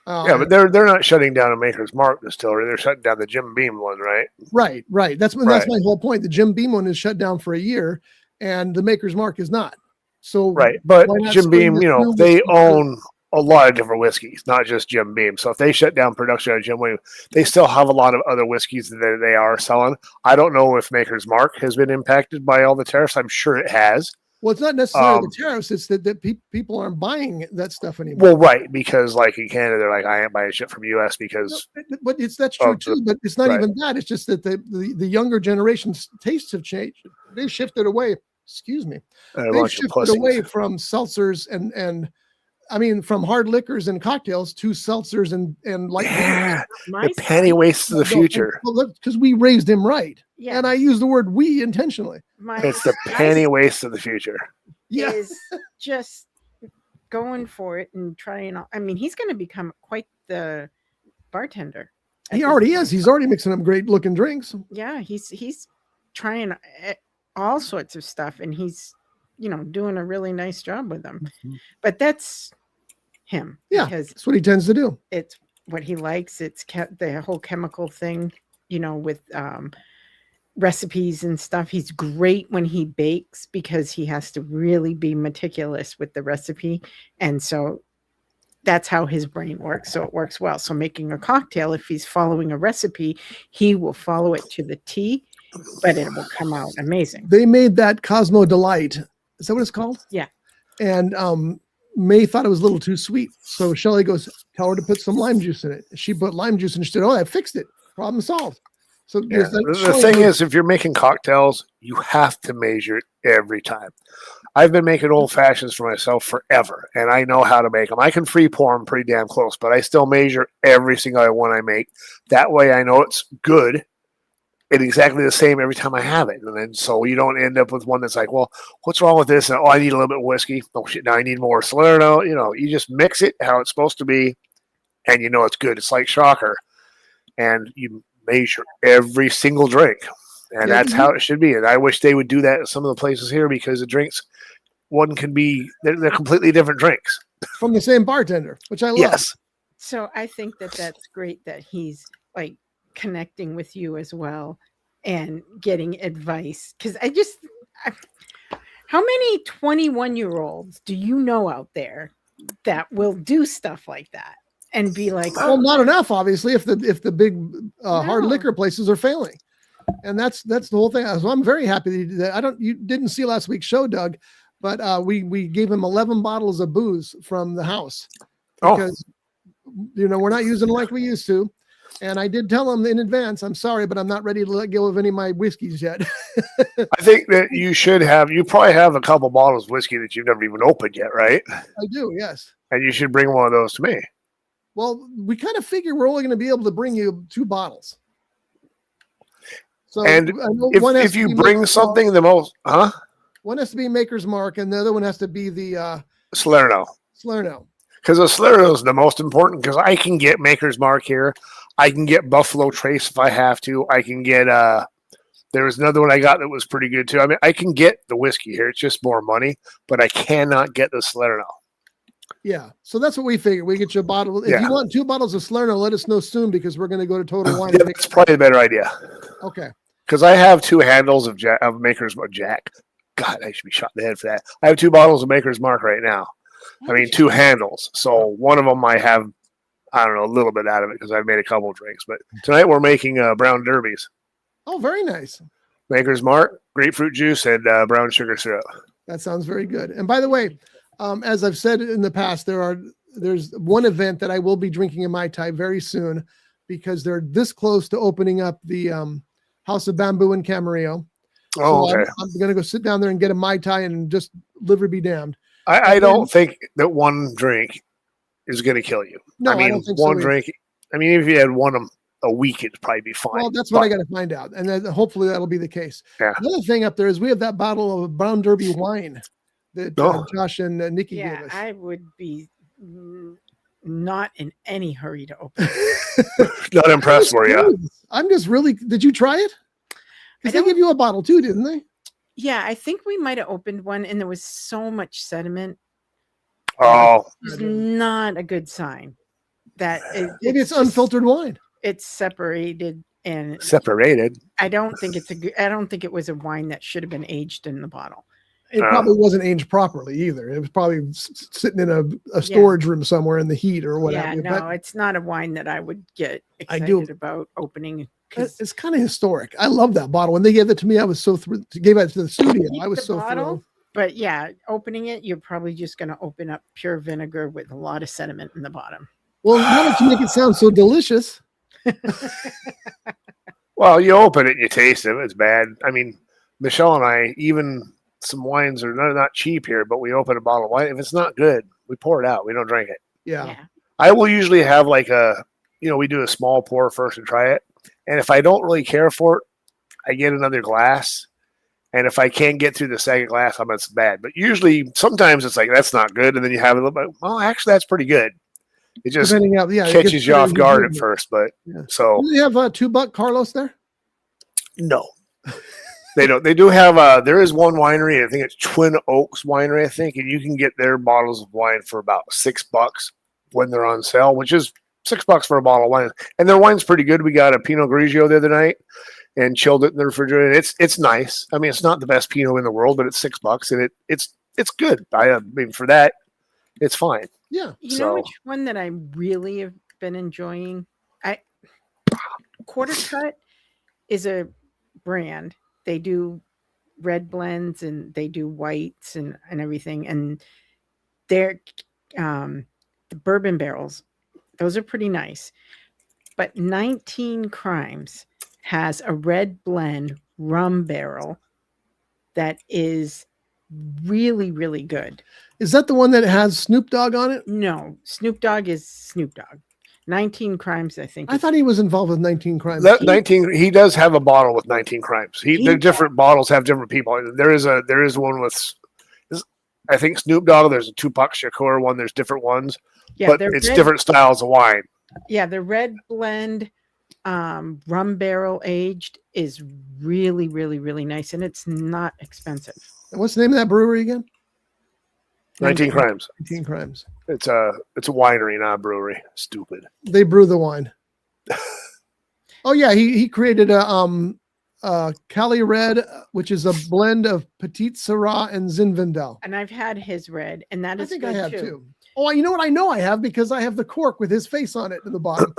[SPEAKER 5] yeah, but they're not shutting down a Maker's Mark distillery. They're shutting down the Jim Beam one, right?
[SPEAKER 1] Right. That's my whole point. The Jim Beam one is shut down for a year, and the Maker's Mark is not. So
[SPEAKER 5] Right, but
[SPEAKER 1] why not
[SPEAKER 5] Jim
[SPEAKER 1] spring
[SPEAKER 5] Beam,
[SPEAKER 1] this new
[SPEAKER 5] they
[SPEAKER 1] whiskey
[SPEAKER 5] own a lot of different whiskeys, not just Jim Beam. So if they shut down production of Jim Beam, they still have a lot of other whiskeys that they are selling. I don't know if Maker's Mark has been impacted by all the tariffs. I'm sure it has.
[SPEAKER 1] Well, it's not necessarily the tariffs. It's that people aren't buying that stuff anymore.
[SPEAKER 5] Well, right, because like in Canada, they're like, I ain't buying shit from U.S. because
[SPEAKER 1] But that's true
[SPEAKER 5] of
[SPEAKER 1] too. But it's not
[SPEAKER 5] right.
[SPEAKER 1] even that. It's just that the younger generation's tastes have changed. They've shifted away. Excuse me.
[SPEAKER 5] a
[SPEAKER 1] They've
[SPEAKER 5] bunch of
[SPEAKER 1] shifted
[SPEAKER 5] pussies.
[SPEAKER 1] away from seltzers and I mean from hard liquors and cocktails to seltzers and light.
[SPEAKER 5] Yeah,
[SPEAKER 4] My
[SPEAKER 5] the penny wastes of the future.
[SPEAKER 1] Because we raised him right.
[SPEAKER 4] yeah,
[SPEAKER 1] And I use the word we intentionally.
[SPEAKER 4] my
[SPEAKER 5] It's the penny waste of the future.
[SPEAKER 1] Yeah.
[SPEAKER 4] is just going for it and trying. I mean, he's going to become quite the bartender. at
[SPEAKER 1] He
[SPEAKER 4] this
[SPEAKER 1] already
[SPEAKER 4] point.
[SPEAKER 1] is. He's already mixing up great looking drinks.
[SPEAKER 4] Yeah, he's trying all sorts of stuff, and he's doing a really nice job with them. But that's him.
[SPEAKER 1] Yeah.
[SPEAKER 4] Because
[SPEAKER 1] That's what he tends to do.
[SPEAKER 4] it's what he likes. It's the whole chemical thing, with recipes and stuff. He's great when he bakes because he has to really be meticulous with the recipe. And so that's how his brain works. So it works well. So making a cocktail, if he's following a recipe, he will follow it to the T, but it will come out amazing.
[SPEAKER 1] They made that Cosmo Delight. Is that what it's called?
[SPEAKER 4] Yeah.
[SPEAKER 1] And May thought it was a little too sweet. So Shelly goes, tell her to put some lime juice in it. She put lime juice and she said, oh, I fixed it. Problem solved. So
[SPEAKER 5] the thing is, if you're making cocktails, you have to measure it every time. I've been making old fashions for myself forever, and I know how to make them. I can free pour them pretty damn close, but I still measure every single one I make. That way I know it's good and exactly the same every time I have it. And then so you don't end up with one that's like, well, what's wrong with this? And, oh, I need a little bit of whiskey. Oh, shit, now I need more Salerno. You know, you just mix it how it's supposed to be, and you know it's good. It's like Shocker. And you measure every single drink. And that's how it should be. And I wish they would do that at some of the places here because the drinks, one can be, they're completely different drinks.
[SPEAKER 1] From the same bartender, which I love.
[SPEAKER 5] Yes.
[SPEAKER 4] So I think that that's great that he's like connecting with you as well and getting advice. Because how many 21-year-olds do you know out there that will do stuff like that and be like,
[SPEAKER 1] well, not enough, obviously, if the big hard liquor places are failing. And that's the whole thing. So I'm very happy that you did that. You didn't see last week's show, Doug, but we gave him 11 bottles of booze from the house because we're not using it like we used to. And I did tell him in advance, I'm sorry, but I'm not ready to let go of any of my whiskeys yet.
[SPEAKER 5] I think that you probably have a couple bottles of whiskey that you've never even opened yet, right?
[SPEAKER 1] I do, yes.
[SPEAKER 5] And you should bring one of those to me.
[SPEAKER 1] Well, we kind of figure we're only going to be able to bring you 2 bottles. So
[SPEAKER 5] and if you bring something, one
[SPEAKER 1] has to be Maker's Mark, and the other one has to be the
[SPEAKER 5] Salerno. Because the Salerno is the most important. Because I can get Maker's Mark here, I can get Buffalo Trace if I have to. I can get there was another one I got that was pretty good too. I mean, I can get the whiskey here. It's just more money, but I cannot get the Salerno.
[SPEAKER 1] Yeah, so that's what we figure. We get you a bottle. If you want 2 bottles of Salerno, let us know soon because we're going to go to Total Wine.
[SPEAKER 5] Yeah, that's probably a better idea.
[SPEAKER 1] Okay.
[SPEAKER 5] Because I have 2 handles of Maker's Mark. God, I should be shot in the head for that. I have 2 bottles of Maker's Mark right now. I mean, 2 handles. So one of them I have, I don't know, a little bit out of it because I've made a couple of drinks. But tonight we're making brown derbies.
[SPEAKER 1] Oh, very nice.
[SPEAKER 5] Maker's Mark, grapefruit juice, and brown sugar syrup.
[SPEAKER 1] That sounds very good. And by the way, as I've said in the past, there's one event that I will be drinking in Mai Tai very soon because they're this close to opening up the House of Bamboo in Camarillo.
[SPEAKER 5] Oh,
[SPEAKER 1] so
[SPEAKER 5] okay.
[SPEAKER 1] I'm going to go sit down there and get a Mai Tai and just live or be damned.
[SPEAKER 5] I don't think that one drink is going to kill you.
[SPEAKER 1] No,
[SPEAKER 5] I mean,
[SPEAKER 1] I don't think
[SPEAKER 5] one
[SPEAKER 1] so
[SPEAKER 5] drink. I mean, if you had one a week, it'd probably be fine.
[SPEAKER 1] Well, that's what I got to find out, and then hopefully that'll be the case.
[SPEAKER 5] Yeah.
[SPEAKER 1] The other thing up there is we have that bottle of Brown Derby wine that Josh and Nikki gave us.
[SPEAKER 4] I would be not in any hurry to open.
[SPEAKER 5] Not impressed for you.
[SPEAKER 1] I'm just really. Did you try it? Because they give you a bottle too, didn't they?
[SPEAKER 4] Yeah, I think we might have opened one, and there was so much sediment.
[SPEAKER 5] Oh,
[SPEAKER 4] it's not a good sign. That
[SPEAKER 1] maybe it's unfiltered wine.
[SPEAKER 4] It's separated and
[SPEAKER 5] separated.
[SPEAKER 4] I don't think it was a wine that should have been aged in the bottle.
[SPEAKER 1] It probably wasn't aged properly either. It was probably sitting in a storage room somewhere in the heat or whatever.
[SPEAKER 4] Yeah, no, it's not a wine that I would get excited about opening.
[SPEAKER 1] It's kind of historic. I love that bottle. When they gave it to me, I was so thrilled. Gave it to the studio. I was so thrilled.
[SPEAKER 4] But yeah, opening it, you're probably just going to open up pure vinegar with a lot of sediment in the bottom.
[SPEAKER 1] Well, how did you make it sound so delicious?
[SPEAKER 5] Well, you open it and you taste it. It's bad. I mean, Michelle and I, even some wines are not cheap here, but we open a bottle of wine. If it's not good, we pour it out. We don't drink it.
[SPEAKER 1] Yeah.
[SPEAKER 5] I will usually have like we do a small pour first and try it. And if I don't really care for it, I get another glass. And if I can't get through the second glass, it's bad. But usually, sometimes it's like, that's not good. And then you have a little bit, well, actually, that's pretty good. It just catches you off guard at first. But so.
[SPEAKER 1] Do they have $2 Carlos there?
[SPEAKER 5] No. They don't. They do have there is one winery. I think it's Twin Oaks Winery, I think. And you can get their bottles of wine for about $6 when they're on sale, which is $6 for a bottle of wine. And their wine's pretty good. We got a Pinot Grigio the other night. and chilled it in the refrigerator. It's nice. I mean, it's not the best Pinot in the world, but it's $6 and it's good. I mean, for that, it's fine.
[SPEAKER 1] Yeah.
[SPEAKER 4] You know which one that I really have been enjoying? Quarter Cut is a brand. They do red blends and they do whites and everything. And they're the bourbon barrels. Those are pretty nice. But 19 Crimes has a red blend rum barrel that is really, really good.
[SPEAKER 1] Is that the one that has Snoop Dogg on it?
[SPEAKER 4] No, Snoop Dogg is Snoop Dogg. 19 Crimes, I think.
[SPEAKER 1] I thought he was involved with 19 Crimes.
[SPEAKER 5] 19. He does have a bottle with 19 Crimes. They're different bottles have different people. There is one with, I think Snoop Dogg. There's a Tupac Shakur one. There's different ones, but it's different styles of wine.
[SPEAKER 4] Yeah, the red blend rum barrel aged is really, really, really nice, and it's not expensive.
[SPEAKER 1] And what's the name of that brewery again?
[SPEAKER 5] 19 Crimes.
[SPEAKER 1] 19 Crimes.
[SPEAKER 5] It's a winery, not a brewery. Stupid.
[SPEAKER 1] They brew the wine. Oh yeah, he created a Cali Red, which is a blend of Petit Syrah and Zinfandel.
[SPEAKER 4] And I've had his red, and that is
[SPEAKER 1] I think
[SPEAKER 4] good
[SPEAKER 1] I have
[SPEAKER 4] too.
[SPEAKER 1] Oh, you know what? I know I have because I have the cork with his face on it in the bottom.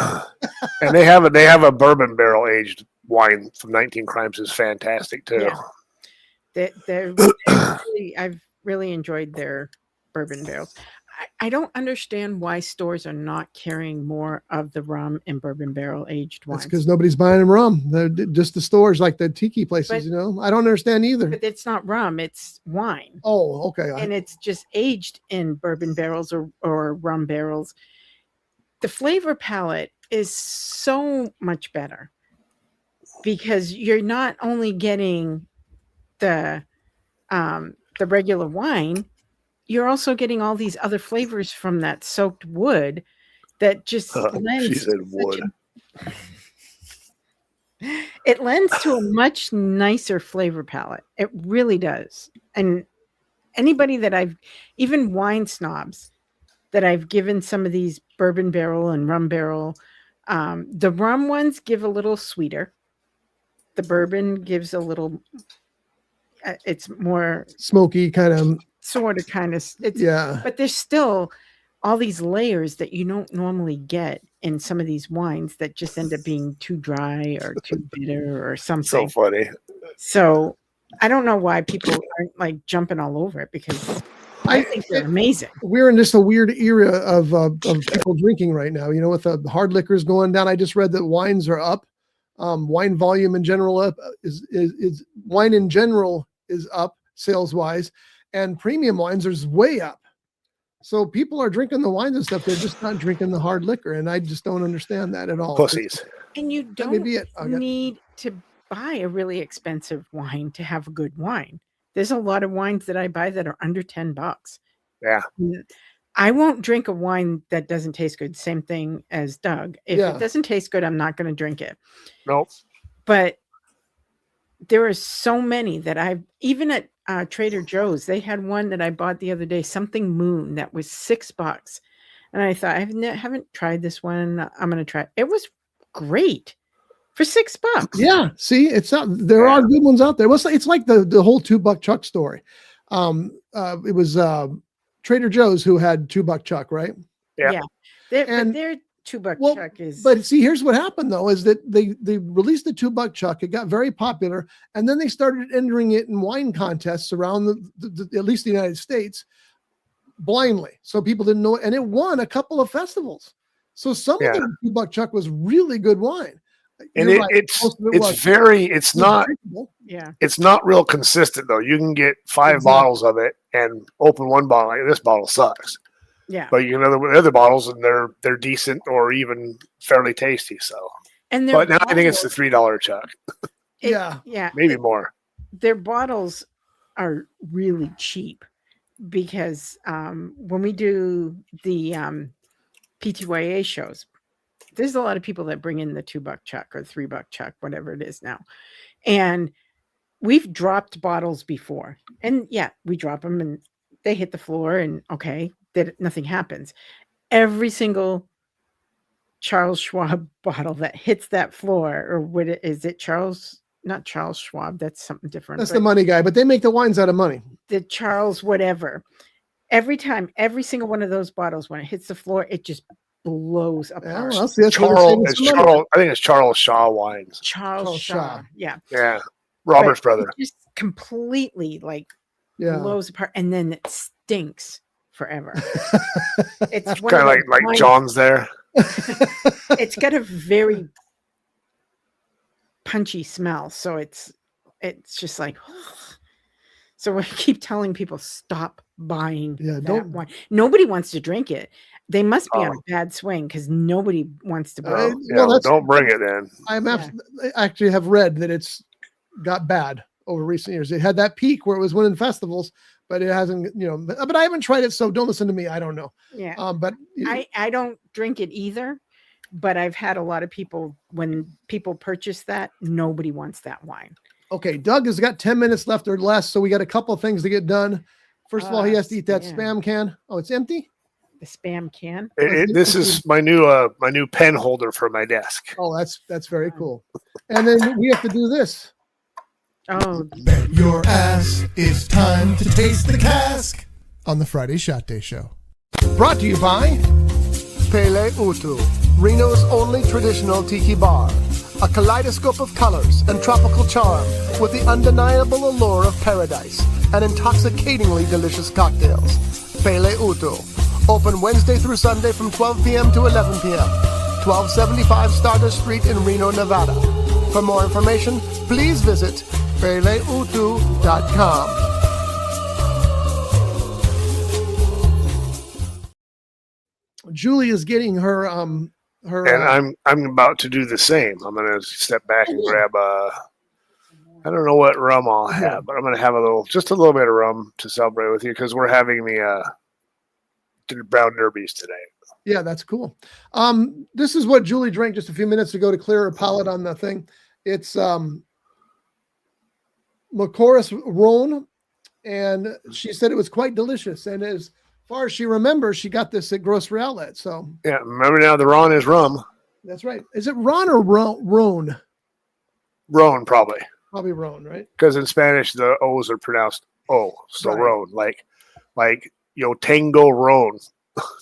[SPEAKER 5] And they have a bourbon barrel aged wine from 19 Crimes is fantastic too.
[SPEAKER 4] Yeah. I've really enjoyed their bourbon barrels. I don't understand why stores are not carrying more of the rum and bourbon barrel aged wines.
[SPEAKER 1] That's because nobody's buying them rum. They're just the stores like the tiki places, you know. I don't understand either.
[SPEAKER 4] But it's not rum, it's wine.
[SPEAKER 1] Oh, okay.
[SPEAKER 4] And it's just aged in bourbon barrels or rum barrels. The flavor palette is so much better because you're not only getting the regular wine, you're also getting all these other flavors from that soaked wood that just lends.
[SPEAKER 5] She said wood.
[SPEAKER 4] It lends to a much nicer flavor palette. It really does. And anybody that even wine snobs that I've given some of these bourbon barrel and rum barrel, the rum ones give a little sweeter. The bourbon gives a little, it's more
[SPEAKER 1] smoky kind of.
[SPEAKER 4] But there's still all these layers that you don't normally get in some of these wines that just end up being too dry or too bitter or something.
[SPEAKER 5] So funny.
[SPEAKER 4] So I don't know why people aren't like jumping all over it because I think they're amazing.
[SPEAKER 1] We're in just a weird era of people drinking right now, you know, with the hard liquors going down. I just read that wines are up. Wine volume in general up is wine in general is up sales wise. And premium wines are way up. So people are drinking the wines and stuff. They're just not drinking the hard liquor. And I just don't understand that at all.
[SPEAKER 5] Pussies.
[SPEAKER 4] And you don't need to buy a really expensive wine to have a good wine. There's a lot of wines that I buy that are under $10.
[SPEAKER 5] Yeah.
[SPEAKER 4] I won't drink a wine that doesn't taste good. Same thing as Doug. If it doesn't taste good, I'm not going to drink it.
[SPEAKER 5] Nope.
[SPEAKER 4] But there are so many that I've, even at Trader Joe's, they had one that I bought the other day, something Moon, that was $6. And I thought, I haven't tried this one. I'm going to try it. It was great for $6.
[SPEAKER 1] Yeah. See, it's not, there are good ones out there. It's like the whole $2 Chuck story. It was Trader Joe's who had $2 Chuck, right?
[SPEAKER 4] Yeah. Their $2 Chuck is.
[SPEAKER 1] But see, here's what happened though, is that they released the $2 Chuck. It got very popular, and then they started entering it in wine contests around the at least the United States blindly, so people didn't know it, and it won a couple of festivals. So some of the $2 Chuck was really good wine.
[SPEAKER 5] And it's not real consistent though. You can get 5 bottles of it and open one bottle. Like, this bottle sucks.
[SPEAKER 4] Yeah.
[SPEAKER 5] But you know the other bottles and they're decent or even fairly tasty. So but now I think it's the $3 Chuck.
[SPEAKER 4] Yeah.
[SPEAKER 5] Maybe more.
[SPEAKER 4] Their bottles are really cheap because when we do the PTYA shows, there's a lot of people that bring in the $2 Chuck or $3 Chuck, whatever it is now. And we've dropped bottles before. And we drop them and they hit the floor and nothing happens. Every single Charles Schwab bottle that hits that floor, or what is it, Charles not Charles Schwab. That's something different.
[SPEAKER 1] That's
[SPEAKER 4] but
[SPEAKER 1] the money guy, but they make the wines out of money.
[SPEAKER 4] the Charles whatever. Every time, every single one of those bottles, when it hits the floor, it just blows
[SPEAKER 1] Yeah,
[SPEAKER 4] apart.
[SPEAKER 1] well, see, that's where they're
[SPEAKER 5] Charles,
[SPEAKER 1] saving
[SPEAKER 5] it's
[SPEAKER 1] some money.
[SPEAKER 5] Charles, I think it's Charles Shaw wines.
[SPEAKER 4] Charles
[SPEAKER 1] Charles
[SPEAKER 4] Shaw.
[SPEAKER 1] Shaw.
[SPEAKER 4] Yeah.
[SPEAKER 5] Yeah, Robert's
[SPEAKER 4] But
[SPEAKER 5] brother.
[SPEAKER 4] it just completely like
[SPEAKER 1] Yeah.
[SPEAKER 4] blows apart, and then it stinks forever. It's one
[SPEAKER 5] Kind of
[SPEAKER 4] those
[SPEAKER 5] like
[SPEAKER 4] wines-
[SPEAKER 5] John's there.
[SPEAKER 4] It's got a very punchy smell, so it's just like. So I keep telling people stop buying
[SPEAKER 1] Yeah,
[SPEAKER 4] that
[SPEAKER 1] don't-
[SPEAKER 4] wine. Nobody wants to drink it. They must be on
[SPEAKER 5] Oh.
[SPEAKER 4] a bad swing because nobody wants to buy
[SPEAKER 1] Uh,
[SPEAKER 4] it.
[SPEAKER 5] Yeah,
[SPEAKER 1] well, that's-
[SPEAKER 5] don't bring it in.
[SPEAKER 1] I actually have read that it's got bad over recent years. It had that peak where it was winning festivals, but it hasn't, but I haven't tried it. So don't listen to me. I don't know.
[SPEAKER 4] Yeah.
[SPEAKER 1] But
[SPEAKER 4] I don't drink it either, but I've had a lot of people, when people purchase that, nobody wants that wine.
[SPEAKER 1] okay, Doug has got 10 minutes left or less. So we got a couple of things to get done. First of all, he has to eat that spam can. Oh, it's empty.
[SPEAKER 4] The spam can.
[SPEAKER 5] This is my new pen holder for my desk.
[SPEAKER 1] Oh, that's very cool. And then we have to do this.
[SPEAKER 4] Oh,
[SPEAKER 6] Bet your ass it's time to taste the cask on the Friday Shot Day Show.
[SPEAKER 1] Brought to you by Pele Utu, Reno's only traditional tiki bar. A kaleidoscope of colors and tropical charm with the undeniable allure of paradise and intoxicatingly delicious cocktails. Pele Utu. Open Wednesday through Sunday from 12 p.m. to 11 p.m. 1275 Stardust Street in Reno, Nevada. For more information, please visit peleutu.com. Julie is getting her
[SPEAKER 5] And I'm about to do the same. I'm gonna step back and grab I don't know what rum I'll have, but I'm gonna have just a little bit of rum to celebrate with you because we're having the brown derbies today.
[SPEAKER 1] Yeah, that's cool. This is what Julie drank just a few minutes ago to clear her palate on the thing. It's Macoris Rhone, and she said it was quite delicious. And as far as she remembers, she got this at grocery outlet. So
[SPEAKER 5] Yeah, remember now the Ron is rum.
[SPEAKER 1] that's right. Is it Ron or Rhone?
[SPEAKER 5] Rhone probably.
[SPEAKER 1] Probably Rhone, right?
[SPEAKER 5] Because in Spanish the O's are pronounced O, so
[SPEAKER 1] Right.
[SPEAKER 5] Rhone, like yo tango Rhone,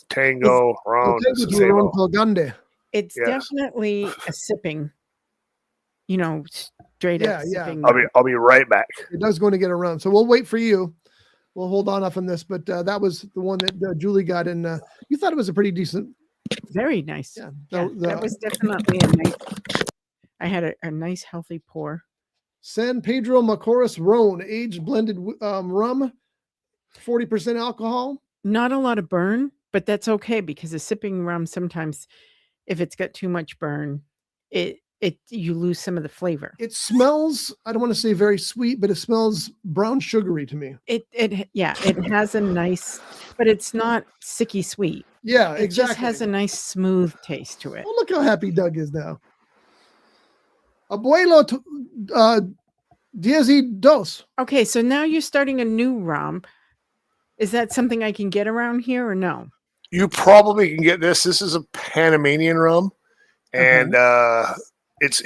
[SPEAKER 5] tango Rhone. It's the same
[SPEAKER 1] Rhone
[SPEAKER 5] O.
[SPEAKER 1] Pelgande.
[SPEAKER 4] it's
[SPEAKER 5] Yes.
[SPEAKER 4] definitely a sipping, straight
[SPEAKER 1] Yeah,
[SPEAKER 4] up
[SPEAKER 1] yeah.
[SPEAKER 4] sipping.
[SPEAKER 5] I'll be right back.
[SPEAKER 1] It does going to get around. So we'll wait for you. We'll hold on off on this, but that was the one that Julie got. And you thought it was a pretty decent.
[SPEAKER 4] Very nice.
[SPEAKER 1] Yeah.
[SPEAKER 4] Yeah, that was definitely a nice. I had a nice healthy pour.
[SPEAKER 1] San Pedro Macoris Rhone, aged blended rum, 40% alcohol.
[SPEAKER 4] Not a lot of burn, but that's okay because a sipping rum sometimes, if it's got too much burn, you lose some of the flavor.
[SPEAKER 1] It smells, I don't want to say very sweet, but it smells brown sugary to me.
[SPEAKER 4] It has a nice, but it's not sicky sweet.
[SPEAKER 1] Yeah,
[SPEAKER 4] It
[SPEAKER 1] exactly.
[SPEAKER 4] just has a nice smooth taste to it.
[SPEAKER 1] Oh, look how happy Doug is now. Abuelo Diez y Dos.
[SPEAKER 4] Okay, so now you're starting a new rum. Is that something I can get around here or no?
[SPEAKER 5] You probably can get this. This is a Panamanian rum, and it's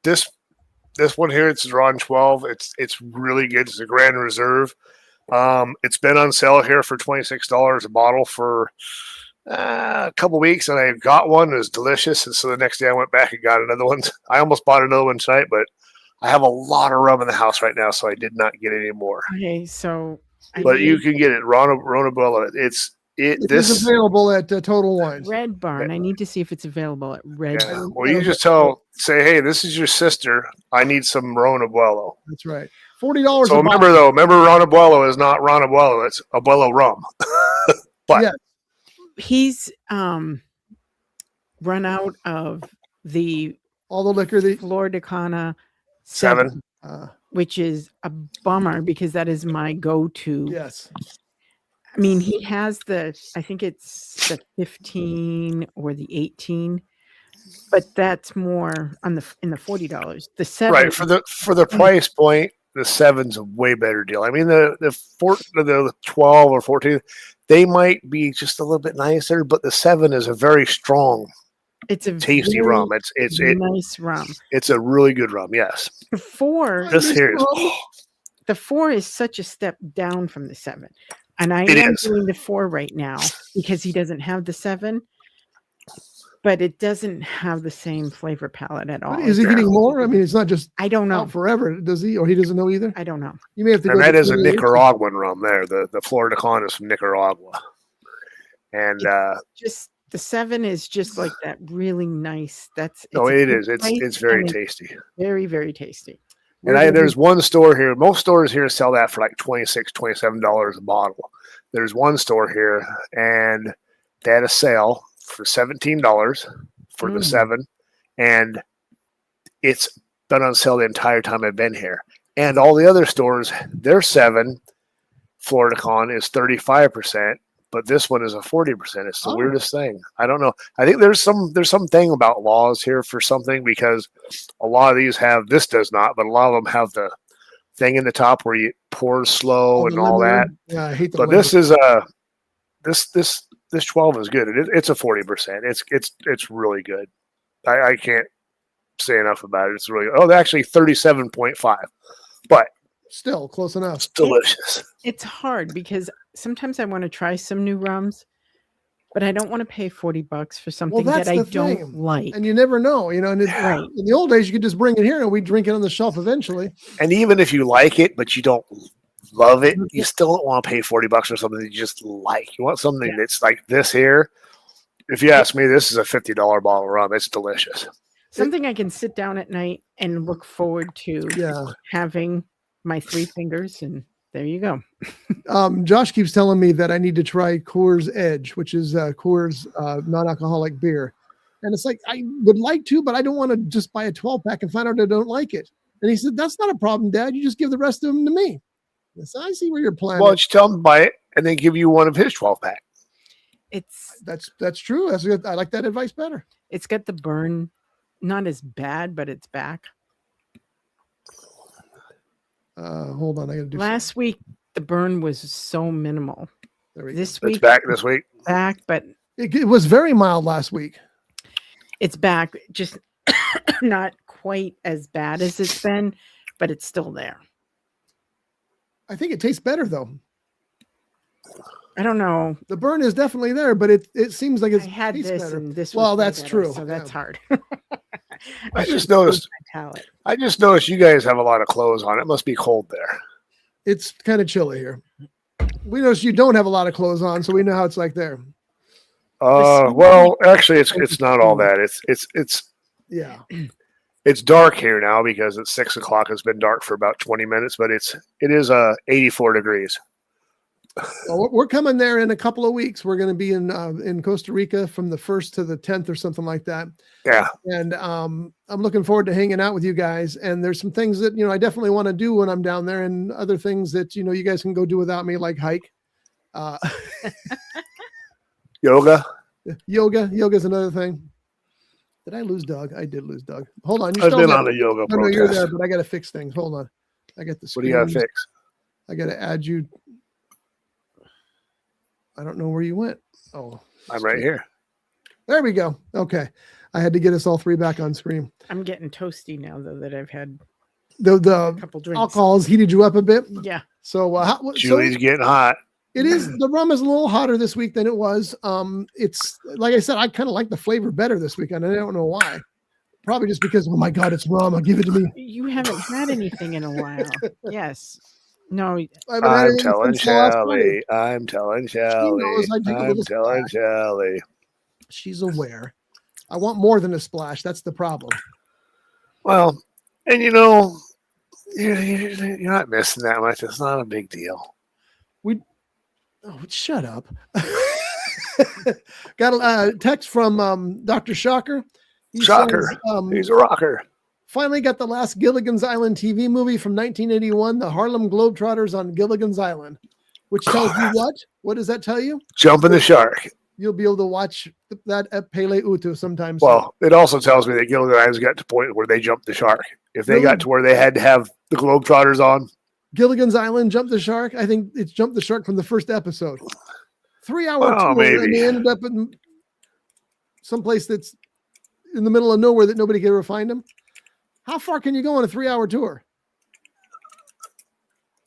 [SPEAKER 5] this one here. It's drawn 12. It's really good. It's a Grand Reserve. It's been on sale here for $26 a bottle for a couple weeks, and I got one. It was delicious, and so the next day I went back and got another one. I almost bought another one tonight, but I have a lot of rum in the house right now, so I did not get any more.
[SPEAKER 4] Okay, so
[SPEAKER 5] But you can get it, Ronabella.
[SPEAKER 1] It is available at Total Wines.
[SPEAKER 4] Red Barn. I need to see if it's available at Red
[SPEAKER 5] Yeah.
[SPEAKER 4] Barn.
[SPEAKER 5] Well, you just say, hey, this is your sister. I need some Ron Abuelo.
[SPEAKER 1] That's right. $40
[SPEAKER 5] So
[SPEAKER 1] a
[SPEAKER 5] remember, Ron Abuelo is not Ron Abuelo. It's Abuelo rum. But
[SPEAKER 1] Yeah.
[SPEAKER 4] He's run out of the
[SPEAKER 1] all the liquor.
[SPEAKER 4] Flor de Cana
[SPEAKER 5] seven.
[SPEAKER 4] which is a bummer because that is my go-to.
[SPEAKER 1] Yes.
[SPEAKER 4] I mean, he has I think it's the 15 or the 18, but that's more in the $40. The 7,
[SPEAKER 5] Right, for the price point, the 7's a way better deal. I mean, the 12 or 14, they might be just a little bit nicer, but the 7 is a very strong
[SPEAKER 4] It's a
[SPEAKER 5] tasty
[SPEAKER 4] very
[SPEAKER 5] rum. It's
[SPEAKER 4] nice rum.
[SPEAKER 5] it's a really good rum. Yes.
[SPEAKER 4] The 4,
[SPEAKER 5] This here is
[SPEAKER 4] the 4 is such a step down from the 7. And I
[SPEAKER 5] It
[SPEAKER 4] am
[SPEAKER 5] is.
[SPEAKER 4] doing the 4 right now because he doesn't have the 7. But it doesn't have the same flavor palette at all.
[SPEAKER 1] Is he getting more? I mean, it's not just
[SPEAKER 4] I don't know.
[SPEAKER 1] out forever, does he? Or he doesn't know either?
[SPEAKER 4] I don't know.
[SPEAKER 1] You may have to go.
[SPEAKER 5] and that
[SPEAKER 1] to
[SPEAKER 5] is a
[SPEAKER 1] 28.
[SPEAKER 5] Nicaraguan rum there. The Florida Con is from Nicaragua. And
[SPEAKER 4] Just the 7 is just like that really nice.
[SPEAKER 5] no,
[SPEAKER 4] it's
[SPEAKER 5] it is.
[SPEAKER 4] nice
[SPEAKER 5] It's very
[SPEAKER 4] and
[SPEAKER 5] tasty.
[SPEAKER 4] very, very tasty.
[SPEAKER 5] And there's one store here. Most stores here sell that for like $26, $27 a bottle. There's one store here, and they had a sale for $17 for the 7, and it's been on sale the entire time I've been here. And all the other stores, their 7 Florida Con is 35%, but this one is a 40%. It's the weirdest thing. I don't know. I think there's something about laws here for something, because a lot of these have, this does not, but a lot of them have the thing in the top where you pour slow and all that.
[SPEAKER 1] Yeah, I hate the
[SPEAKER 5] But this is this 12 is good. It's a 40%. It's really good. I can't say enough about it. It's really good. Actually 37.5, but
[SPEAKER 1] still close enough.
[SPEAKER 5] it's delicious.
[SPEAKER 4] It's hard because sometimes I want to try some new rums, but I don't want to pay $40 for something that I don't like.
[SPEAKER 1] And you never know, And
[SPEAKER 4] Right.
[SPEAKER 1] in the old days, you could just bring it here and we drink it on the shelf eventually.
[SPEAKER 5] And even if you like it, but you don't love it, you still don't want to pay $40 for something that you just like. You want something that's like this here. If you ask me, this is a $50 bottle of rum. It's delicious.
[SPEAKER 4] Something I can sit down at night and look forward to having my 3 fingers, and there you go.
[SPEAKER 1] Josh keeps telling me that I need to try Coors Edge, which is Coors non-alcoholic beer. And it's like, I would like to, but I don't want to just buy a 12-pack and find out I don't like it. And he said, that's not a problem, Dad. You just give the rest of them to me. So I see where you're planning.
[SPEAKER 5] Well, just tell him to buy it and then give you one of his 12-pack.
[SPEAKER 1] That's true. That's good. I like that advice better.
[SPEAKER 4] It's got the burn, not as bad, but it's back.
[SPEAKER 1] Hold on, I gotta do
[SPEAKER 4] Last week the burn was so minimal. This week
[SPEAKER 5] it's back this week.
[SPEAKER 4] Back, but
[SPEAKER 1] it was very mild last week.
[SPEAKER 4] It's back, just not quite as bad as it's been, but it's still there.
[SPEAKER 1] I think it tastes better though.
[SPEAKER 4] I don't know.
[SPEAKER 1] The burn is definitely there, but it seems like it's
[SPEAKER 4] I had this
[SPEAKER 1] better.
[SPEAKER 4] and this.
[SPEAKER 1] Well,
[SPEAKER 4] was way
[SPEAKER 1] that's
[SPEAKER 4] better,
[SPEAKER 1] true.
[SPEAKER 4] So that's hard.
[SPEAKER 5] I just noticed you guys have a lot of clothes on. It must be cold there.
[SPEAKER 1] It's kind of chilly here. We notice you don't have a lot of clothes on, so we know how it's like there.
[SPEAKER 5] Well, actually, it's not all that. It's
[SPEAKER 1] yeah.
[SPEAKER 5] It's dark here now because it's 6 o'clock. It's been dark for about 20 minutes, but it is 84 degrees.
[SPEAKER 1] Well, we're coming there in a couple of weeks. We're going to be in Costa Rica from the 1st to the 10th or something like that.
[SPEAKER 5] Yeah.
[SPEAKER 1] And I'm looking forward to hanging out with you guys. And there's some things that, I definitely want to do when I'm down there, and other things that, you guys can go do without me, like hike.
[SPEAKER 5] Yoga.
[SPEAKER 1] Yoga's another thing. Did I lose Doug? I did lose Doug. Hold on.
[SPEAKER 5] I've been on a yoga
[SPEAKER 1] No,
[SPEAKER 5] protest.
[SPEAKER 1] you're there, but I got to fix things. Hold on. I got the
[SPEAKER 5] What do you got to fix?
[SPEAKER 1] I got to add you. I don't know where you went. Oh,
[SPEAKER 5] I'm right here.
[SPEAKER 1] There we go. Okay. I had to get us all 3 back on screen.
[SPEAKER 4] I'm getting toasty now, though, that I've had
[SPEAKER 1] the
[SPEAKER 4] couple drinks.
[SPEAKER 1] Alcohol has heated you up a bit.
[SPEAKER 4] Yeah.
[SPEAKER 1] So,
[SPEAKER 5] Julie's getting hot.
[SPEAKER 1] It is. The rum is a little hotter this week than it was. It's like I said, I kind of like the flavor better this weekend. I don't know why. Probably just because, oh my God, it's rum. I'll give it to me.
[SPEAKER 4] You haven't had anything in a while. Yes. No.
[SPEAKER 5] I'm telling Shelly. I'm telling Shelly. I'm telling Shelly.
[SPEAKER 1] She's aware. I want more than a splash. That's the problem.
[SPEAKER 5] Well, and you're not missing that much. It's not a big deal.
[SPEAKER 1] Shut up. Got a text from Dr. Shocker.
[SPEAKER 5] Shocker.
[SPEAKER 1] Says,
[SPEAKER 5] he's a rocker.
[SPEAKER 1] Finally got the last Gilligan's Island TV movie from 1981, The Harlem Globetrotters on Gilligan's Island, which tells you what? What does that tell you?
[SPEAKER 5] Jumping the shark.
[SPEAKER 1] You'll be able to watch that at Pele Utu sometime soon.
[SPEAKER 5] Well, it also tells me that Gilligan's Island's got to the point where they jumped the shark. If they got to where they had to have the Globetrotters on.
[SPEAKER 1] Gilligan's Island jumped the shark. I think it's jumped the shark from the first episode. 3 hour tour,
[SPEAKER 5] maybe.
[SPEAKER 1] and they ended up in someplace that's in the middle of nowhere that nobody could ever find him. How far can you go on a 3-hour tour?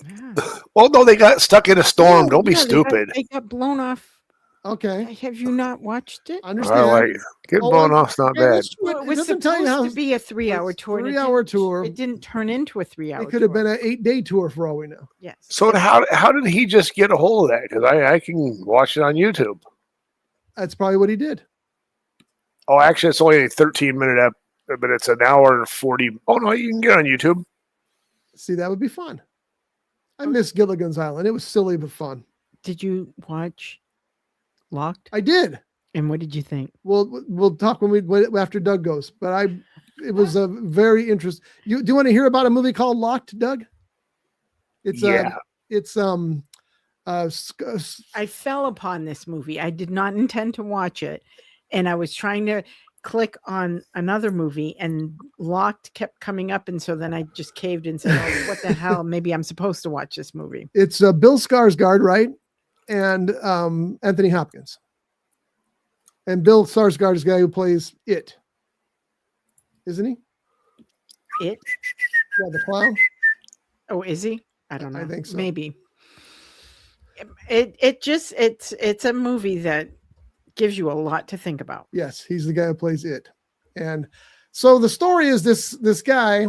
[SPEAKER 4] Yeah.
[SPEAKER 5] Well, no, they got stuck in a storm. Don't be
[SPEAKER 4] Yeah,
[SPEAKER 5] stupid.
[SPEAKER 4] They got blown off.
[SPEAKER 1] Okay.
[SPEAKER 4] Have you not watched it?
[SPEAKER 1] Understand.
[SPEAKER 5] All right. Getting blown off's not
[SPEAKER 1] Hey,
[SPEAKER 5] bad.
[SPEAKER 1] let's-
[SPEAKER 4] Well, it was
[SPEAKER 1] doesn't
[SPEAKER 4] supposed
[SPEAKER 1] tell you how
[SPEAKER 4] to be a 3-hour tour. and it
[SPEAKER 1] 3-hour
[SPEAKER 4] didn't-
[SPEAKER 1] tour.
[SPEAKER 4] It didn't turn into a 3-hour.
[SPEAKER 1] It could have
[SPEAKER 4] tour.
[SPEAKER 1] been an 8-day tour for all we know.
[SPEAKER 4] Yes.
[SPEAKER 5] So how did he just get a hold of that? Because I can watch it on YouTube.
[SPEAKER 1] That's probably what he did.
[SPEAKER 5] Oh, actually, it's only a 13-minute but it's an hour and 40. Oh, no, you can get it on YouTube.
[SPEAKER 1] See, that would be fun. I miss Gilligan's Island. It was silly but fun.
[SPEAKER 4] Did you watch Locked?
[SPEAKER 1] I did.
[SPEAKER 4] And what did you think?
[SPEAKER 1] We'll talk after Doug goes. But it was a very interesting. Do you want to hear about a movie called Locked, Doug? It's
[SPEAKER 4] I fell upon this movie. I did not intend to watch it, and I was trying to click on another movie, and Locked kept coming up, and so then I just caved and said, "Oh, what the hell? Maybe I'm supposed to watch this movie."
[SPEAKER 1] It's Bill Skarsgård, right? And Anthony Hopkins. And Bill Skarsgård is the guy who plays It, isn't he?
[SPEAKER 4] It?
[SPEAKER 1] Yeah, the clown.
[SPEAKER 4] Oh, is he? I don't know.
[SPEAKER 1] I think so.
[SPEAKER 4] Maybe. It's a movie that gives you a lot to think about.
[SPEAKER 1] Yes, he's the guy who plays It. And so the story is this guy,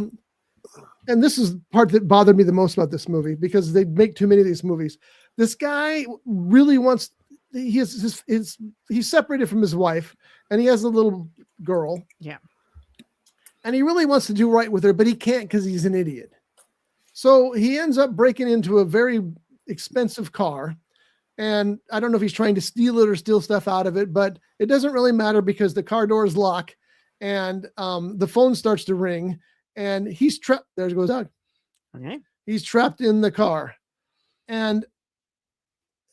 [SPEAKER 1] and this is the part that bothered me the most about this movie because they make too many of these movies. This guy really wants. He's separated from his wife, and he has a little girl.
[SPEAKER 4] Yeah.
[SPEAKER 1] And he really wants to do right with her, but he can't because he's an idiot. So he ends up breaking into a very expensive car. And I don't know if he's trying to steal it or steal stuff out of it, but it doesn't really matter because the car doors lock and the phone starts to ring and he's trapped. There goes Doug.
[SPEAKER 4] Okay. He's
[SPEAKER 1] trapped in the car. And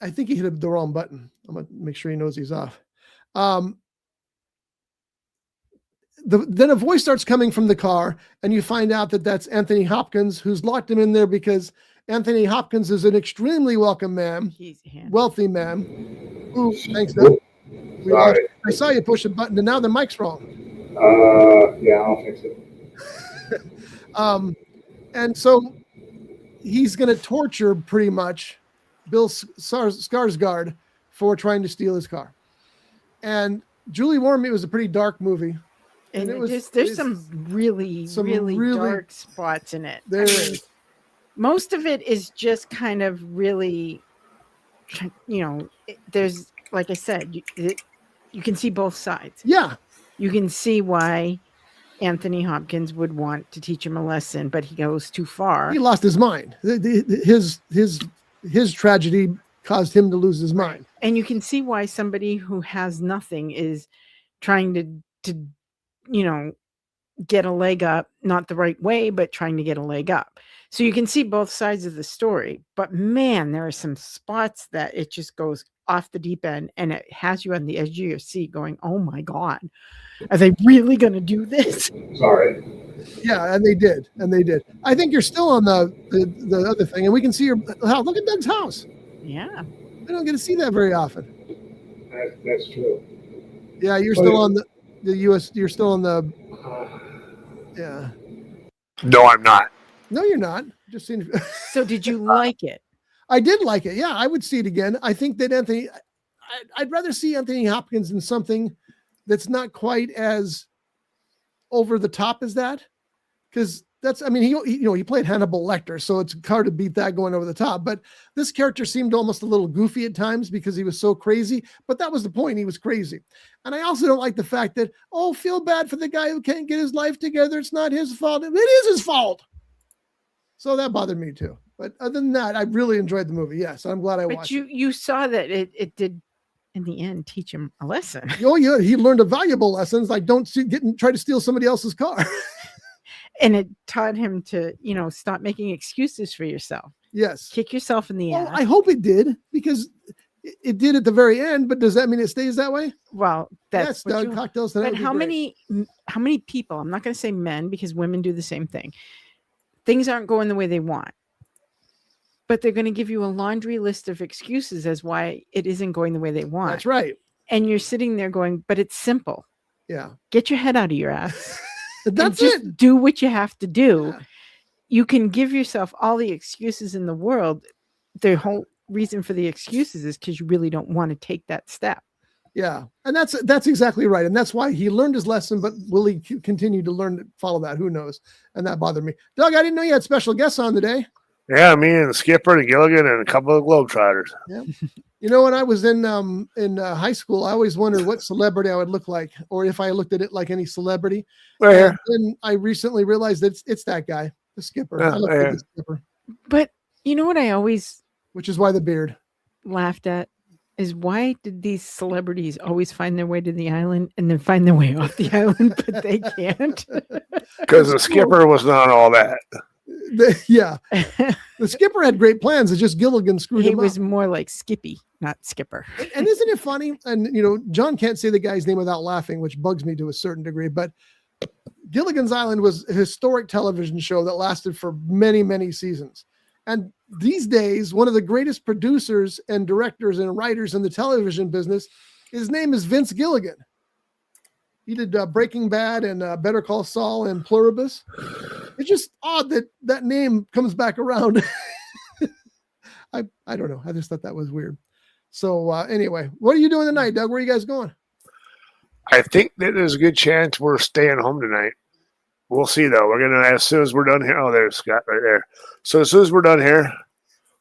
[SPEAKER 1] I think he hit the wrong button. I'm going to make sure he knows he's off. Then a voice starts coming from the car, and you find out that that's Anthony Hopkins, who's locked him in there because Anthony Hopkins is an extremely wealthy man. Ooh, thanks, Doug. I saw you push a button, and now the mic's wrong.
[SPEAKER 7] Yeah, I'll fix it.
[SPEAKER 1] And so he's going to torture pretty much Bill Skarsgård for trying to steal his car. And Julie warned me it was a pretty dark movie.
[SPEAKER 4] And there's some really dark spots in it. Most of it is just kind of really, there's, like I said, you can see both sides.
[SPEAKER 1] Yeah.
[SPEAKER 4] You can see why Anthony Hopkins would want to teach him a lesson, but he goes too far.
[SPEAKER 1] He lost his mind. His tragedy caused him to lose his mind.
[SPEAKER 4] And you can see why somebody who has nothing is trying to get a leg up, not the right way, but trying to get a leg up. So you can see both sides of the story, but man, there are some spots that it just goes off the deep end and it has you on the edge of your seat going, oh my God, are they really going to do this?
[SPEAKER 7] Sorry.
[SPEAKER 1] Yeah, and they did. I think you're still on the other thing, and we can see your house. Look at Doug's house.
[SPEAKER 4] Yeah.
[SPEAKER 1] I don't get to see that very often.
[SPEAKER 7] That's true.
[SPEAKER 1] Yeah, you're still on the US. You're still on the. Yeah.
[SPEAKER 5] No, I'm not.
[SPEAKER 1] No, you're not. Just seen.
[SPEAKER 4] So did you like it?
[SPEAKER 1] I did like it. Yeah, I would see it again. I think that I'd rather see Anthony Hopkins in something that's not quite as over the top as that, because he played Hannibal Lecter, so it's hard to beat that going over the top. But this character seemed almost a little goofy at times because he was so crazy. But that was the point; he was crazy. And I also don't like the fact that feel bad for the guy who can't get his life together. It's not his fault. It is his fault. So that bothered me too. But other than that, I really enjoyed the movie. Yes, I'm glad I watched it.
[SPEAKER 4] But you saw that it did, in the end, teach him a lesson.
[SPEAKER 1] Oh yeah, he learned a valuable lessons like try to steal somebody else's car.
[SPEAKER 4] And it taught him to, stop making excuses for yourself.
[SPEAKER 1] Yes.
[SPEAKER 4] Kick yourself in the ass.
[SPEAKER 1] I hope it did, because it did at the very end, but does that mean it stays that way?
[SPEAKER 4] Well, that's
[SPEAKER 1] Doug, cocktails tonight.
[SPEAKER 4] But how many people, I'm not going to say men because women do the same thing. Things aren't going the way they want. But they're going to give you a laundry list of excuses as why it isn't going the way they want.
[SPEAKER 1] That's right.
[SPEAKER 4] And you're sitting there going, but it's simple.
[SPEAKER 1] Yeah.
[SPEAKER 4] Get your head out of your ass.
[SPEAKER 1] That's
[SPEAKER 4] just
[SPEAKER 1] it.
[SPEAKER 4] do what you have to do.
[SPEAKER 1] Yeah.
[SPEAKER 4] You can give yourself all the excuses in the world. The whole reason for the excuses is because you really don't want to take that step.
[SPEAKER 1] Yeah. And that's exactly right. And that's why he learned his lesson, but will he continue to follow that? Who knows? And that bothered me. Doug, I didn't know you had special guests on today.
[SPEAKER 5] Yeah, me and the Skipper, the Gilligan, and a couple of Globetrotters.
[SPEAKER 1] Yeah. You know, when I was in high school, I always wondered what celebrity I would look like, or if I looked at it like any celebrity.
[SPEAKER 5] Right here.
[SPEAKER 1] And I recently realized that it's that guy, the Skipper.
[SPEAKER 5] Yeah,
[SPEAKER 1] I look like the Skipper,
[SPEAKER 4] But you know what I always
[SPEAKER 1] which is why the beard.
[SPEAKER 4] laughed at is why did these celebrities always find their way to the island and then find their way off the island, but they can't?
[SPEAKER 5] Because the Skipper was not all that.
[SPEAKER 1] The Skipper had great plans. It's just Gilligan screwed
[SPEAKER 4] He
[SPEAKER 1] him
[SPEAKER 4] was
[SPEAKER 1] up.
[SPEAKER 4] more like Skippy, not Skipper.
[SPEAKER 1] And isn't it funny? And, you know, John can't say the guy's name without laughing, which bugs me to a certain degree. But Gilligan's Island was a historic television show that lasted for many, many seasons. And these days, one of the greatest producers and directors and writers in the television business, his name is Vince Gilligan. He did Breaking Bad and Better Call Saul and Pluribus. It's just odd that that name comes back around. I don't know. I just thought that was weird. So anyway, what are you doing tonight, Doug? Where are you guys going?
[SPEAKER 5] I think that there's a good chance we're staying home tonight. We'll see, though. We're going to, as soon as we're done here. Oh, there's Scott right there. So as soon as we're done here,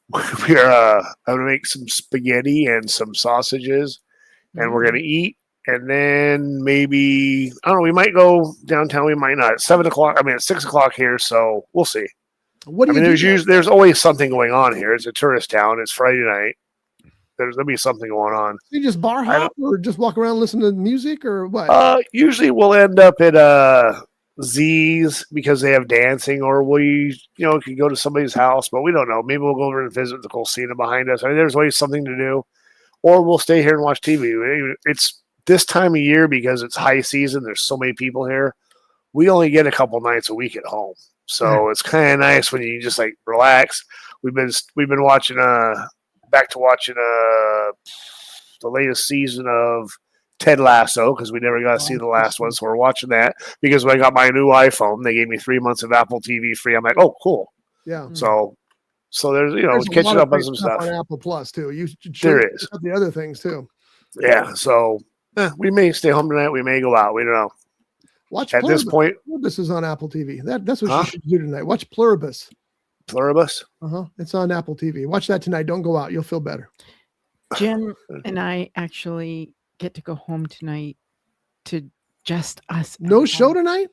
[SPEAKER 5] we're I'm going to make some spaghetti and some sausages, and we're going to eat. And then maybe, I don't know, we might go downtown. We might not. At 7 o'clock. I mean, at 6 o'clock here. So we'll see.
[SPEAKER 1] What do you
[SPEAKER 5] there's always something going on here. It's a tourist town. It's Friday night. There'll be something going on.
[SPEAKER 1] You just bar hop or just walk around and listen to music or what?
[SPEAKER 5] Usually we'll end up at Z's because they have dancing, or we, could go to somebody's house, but we don't know. Maybe we'll go over and visit the Cocina behind us. I mean, there's always something to do, or we'll stay here and watch TV. It's this time of year because it's high season. There's so many people here. We only get a couple nights a week at home, so it's kind of nice when you just like relax. We've been watching back to watching the latest season of Ted Lasso because we never got to see the last one, so we're watching that because when I got my new iPhone, they gave me 3 months of Apple TV free. I'm like, oh, cool.
[SPEAKER 1] Yeah.
[SPEAKER 5] So there's catching up on some stuff
[SPEAKER 1] on Apple Plus too. You should
[SPEAKER 5] there is
[SPEAKER 1] the other things too.
[SPEAKER 5] Yeah. So we may stay home tonight. We may go out. We don't know.
[SPEAKER 1] Watch
[SPEAKER 5] at
[SPEAKER 1] Pluribus.
[SPEAKER 5] This point.
[SPEAKER 1] Pluribus is on Apple TV. That's what you should do tonight. Watch Pluribus.
[SPEAKER 5] Pluribus.
[SPEAKER 1] It's on Apple TV. Watch that tonight. Don't go out. You'll feel better.
[SPEAKER 4] Jim and I actually get to go home tonight to just us.
[SPEAKER 1] No show tonight?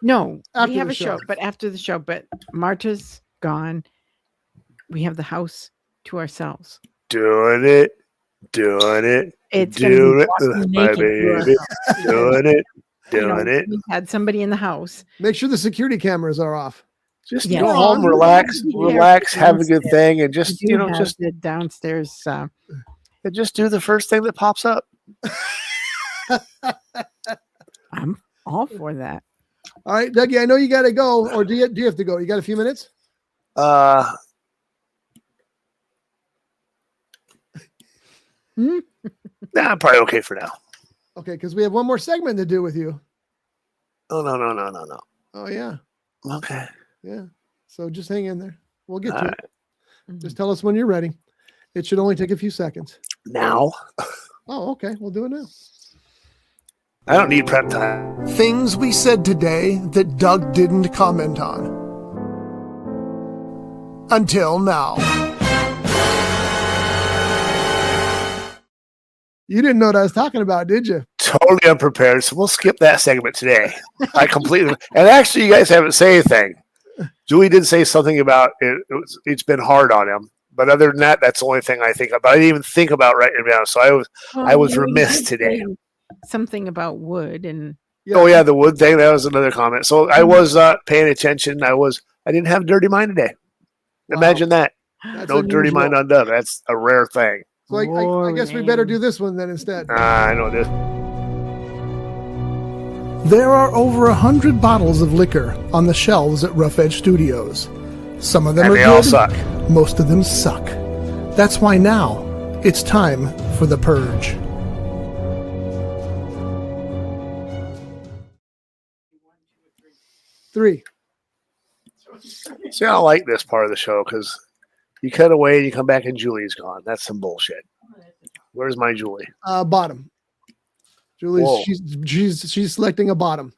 [SPEAKER 4] No,
[SPEAKER 1] after
[SPEAKER 4] we have
[SPEAKER 1] the
[SPEAKER 4] a show, but after the show. But Marta's gone. We have the house to ourselves.
[SPEAKER 5] Doing it.
[SPEAKER 4] It's
[SPEAKER 5] doing it,
[SPEAKER 4] my
[SPEAKER 5] baby. Doing it.
[SPEAKER 4] We had somebody in the house.
[SPEAKER 1] Make sure the security cameras are off.
[SPEAKER 5] Just go home, relax, have a good thing, and just just
[SPEAKER 4] the downstairs.
[SPEAKER 5] And just do the first thing that pops up.
[SPEAKER 4] I'm all for that.
[SPEAKER 1] All right, Dougie, I know you got to go, or do you have to go? You got a few minutes?
[SPEAKER 5] Nah, I'm probably okay for now.
[SPEAKER 1] Okay, because we have one more segment to do with you.
[SPEAKER 5] Oh, no.
[SPEAKER 1] Oh, yeah.
[SPEAKER 5] Okay.
[SPEAKER 1] Yeah. So just hang in there. We'll get to it. Just tell us when you're ready. It should only take a few seconds.
[SPEAKER 5] Now?
[SPEAKER 1] Oh, okay. We'll do it now.
[SPEAKER 5] I don't need prep time.
[SPEAKER 1] Things we said today that Doug didn't comment on. Until now. You didn't know what I was talking about, did you?
[SPEAKER 5] Totally unprepared, so we'll skip that segment today. I completely... And actually, you guys haven't said anything. Julie did say something about it. It's been hard on him. But other than that, that's the only thing I think about. I didn't even think about writing it down. So I was remiss today.
[SPEAKER 4] Something about wood and
[SPEAKER 5] the wood thing. That was another comment. So I was paying attention. I didn't have a dirty mind today. Wow. Imagine that. That's no dirty mind on Doug. That's a rare thing.
[SPEAKER 1] So I guess we better do this one then instead.
[SPEAKER 5] I know this.
[SPEAKER 1] There are over 100 bottles of liquor on the shelves at Rough Edge Studios. Some of them are good.
[SPEAKER 5] All suck.
[SPEAKER 1] Most of them suck. That's why now it's time for the purge. 3.
[SPEAKER 5] See, I don't like this part of the show because you cut away and you come back and Julie's gone. That's some bullshit. Where's my Julie?
[SPEAKER 1] Bottom.
[SPEAKER 5] Whoa.
[SPEAKER 1] Julie's she's selecting a bottom.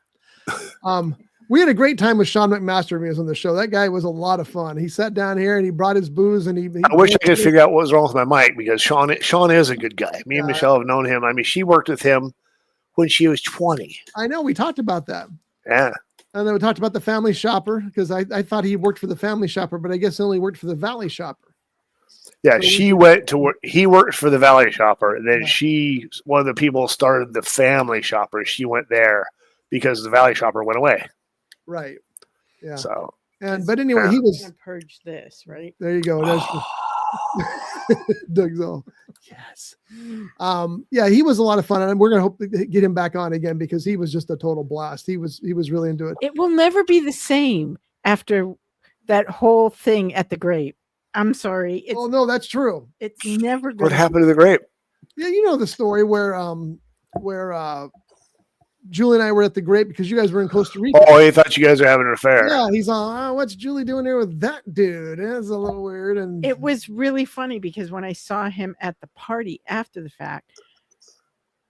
[SPEAKER 1] We had a great time with Sean McMaster when he was on the show. That guy was a lot of fun. He sat down here and he brought his booze and he
[SPEAKER 5] I wish I could figure out what was wrong with my mic because Sean is a good guy. Me and
[SPEAKER 1] Yeah.
[SPEAKER 5] Michelle have known him. I mean, she worked with him when she was 20.
[SPEAKER 1] I know we talked about that.
[SPEAKER 5] Yeah.
[SPEAKER 1] And then we talked about the Family Shopper because I thought he worked for the Family Shopper, but I guess he only worked for the Valley Shopper.
[SPEAKER 5] Yeah,
[SPEAKER 1] So
[SPEAKER 5] she went to work. He worked for the Valley Shopper. And then one of the people started the Family Shopper. She went there because the Valley Shopper went away.
[SPEAKER 1] Right. Yeah.
[SPEAKER 5] So,
[SPEAKER 1] But anyway, he was
[SPEAKER 4] gonna purge this, right?
[SPEAKER 1] there. You go. Doug's all yes. Yeah, he was a lot of fun, and we're gonna hope to get him back on again because he was just a total blast. He was really into it.
[SPEAKER 4] It will never be the same after that whole thing at the Grape. I'm sorry. It's
[SPEAKER 1] Oh no, that's true.
[SPEAKER 4] it's never
[SPEAKER 5] what
[SPEAKER 4] going
[SPEAKER 5] happened to the grape?
[SPEAKER 1] Yeah, you know the story where Julie and I were at the Grape because you guys were in Costa Rica.
[SPEAKER 5] Oh, he thought you guys were having an affair.
[SPEAKER 1] Yeah, he's all, what's Julie doing here with that dude? It's a little weird. And
[SPEAKER 4] It was really funny because when I saw him at the party after the fact,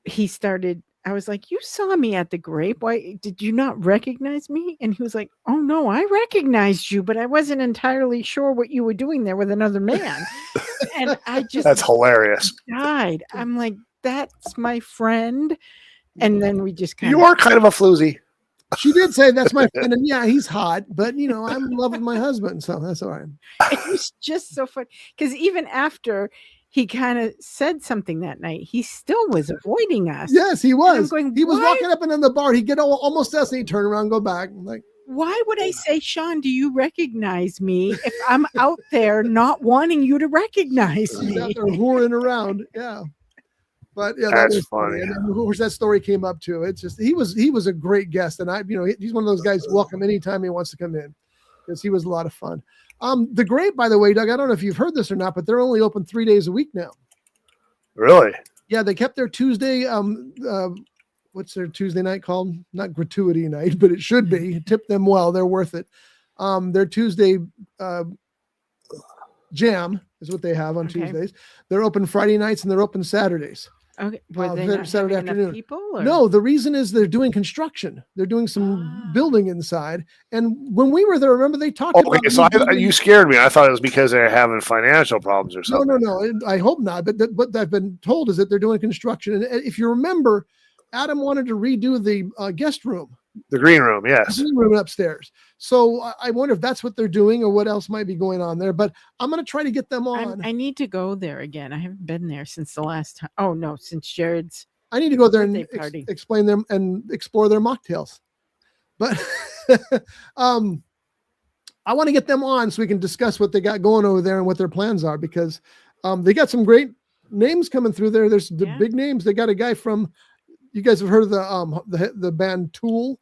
[SPEAKER 4] I was like, you saw me at the Grape. Why did you not recognize me? And he was like, oh no, I recognized you, but I wasn't entirely sure what you were doing there with another man. And I just
[SPEAKER 5] That's hilarious.
[SPEAKER 4] died. I'm like, that's my friend. And then we just kind
[SPEAKER 5] You are kind of a floozy.
[SPEAKER 1] she did say that's my friend, and yeah, he's hot, but you know, I'm in love with my husband, so that's all right.
[SPEAKER 4] it was just so fun because even after he kind of said something that night, he still was avoiding us.
[SPEAKER 1] Yes, he was.
[SPEAKER 4] going,
[SPEAKER 1] He was
[SPEAKER 4] "Why?"
[SPEAKER 1] walking up and in the bar. He'd get almost us, and he'd turn around, and go back. I'm like,
[SPEAKER 4] Why would I say, Sean, do you recognize me if I'm out there not wanting you to recognize
[SPEAKER 1] he's out
[SPEAKER 4] me?
[SPEAKER 1] there whoring around. Yeah. But yeah, that
[SPEAKER 5] That's
[SPEAKER 1] was
[SPEAKER 5] funny.
[SPEAKER 1] And then, of course, that story came up too. It's just he was a great guest, and he's one of those guys welcome anytime he wants to come in because he was a lot of fun. The Grape, by the way, Doug, I don't know if you've heard this or not, but they're only open 3 days a week now.
[SPEAKER 5] Really?
[SPEAKER 1] Yeah, they kept their Tuesday. What's their Tuesday night called? Not gratuity night, but it should be. Tip them well; they're worth it. Their Tuesday jam is what they have on
[SPEAKER 4] Okay.
[SPEAKER 1] Tuesdays. They're open Friday nights and they're open Saturdays.
[SPEAKER 4] Okay, were they
[SPEAKER 1] Saturday
[SPEAKER 4] not having enough
[SPEAKER 1] afternoon.
[SPEAKER 4] people? Or?
[SPEAKER 1] No, the reason is they're doing construction. They're doing some building inside. And when we were there, remember they talked about
[SPEAKER 5] Okay, so you scared me. I thought it was because they're having financial problems or something.
[SPEAKER 1] No. I hope not. But what I've been told is that they're doing construction. And if you remember, Adam wanted to redo the guest room,
[SPEAKER 5] The green room, yes.
[SPEAKER 1] the room upstairs. So I wonder if that's what they're doing or what else might be going on there. But I'm going to try to get them on.
[SPEAKER 4] I need to go there again. I haven't been there since the last time. Oh no, since Jared's.
[SPEAKER 1] I need to go there and
[SPEAKER 4] birthday party.
[SPEAKER 1] explain them and explore their mocktails. But I want to get them on so we can discuss what they got going over there and what their plans are because they got some great names coming through there. There's the big names. They got a guy from, you guys have heard of the band Tool.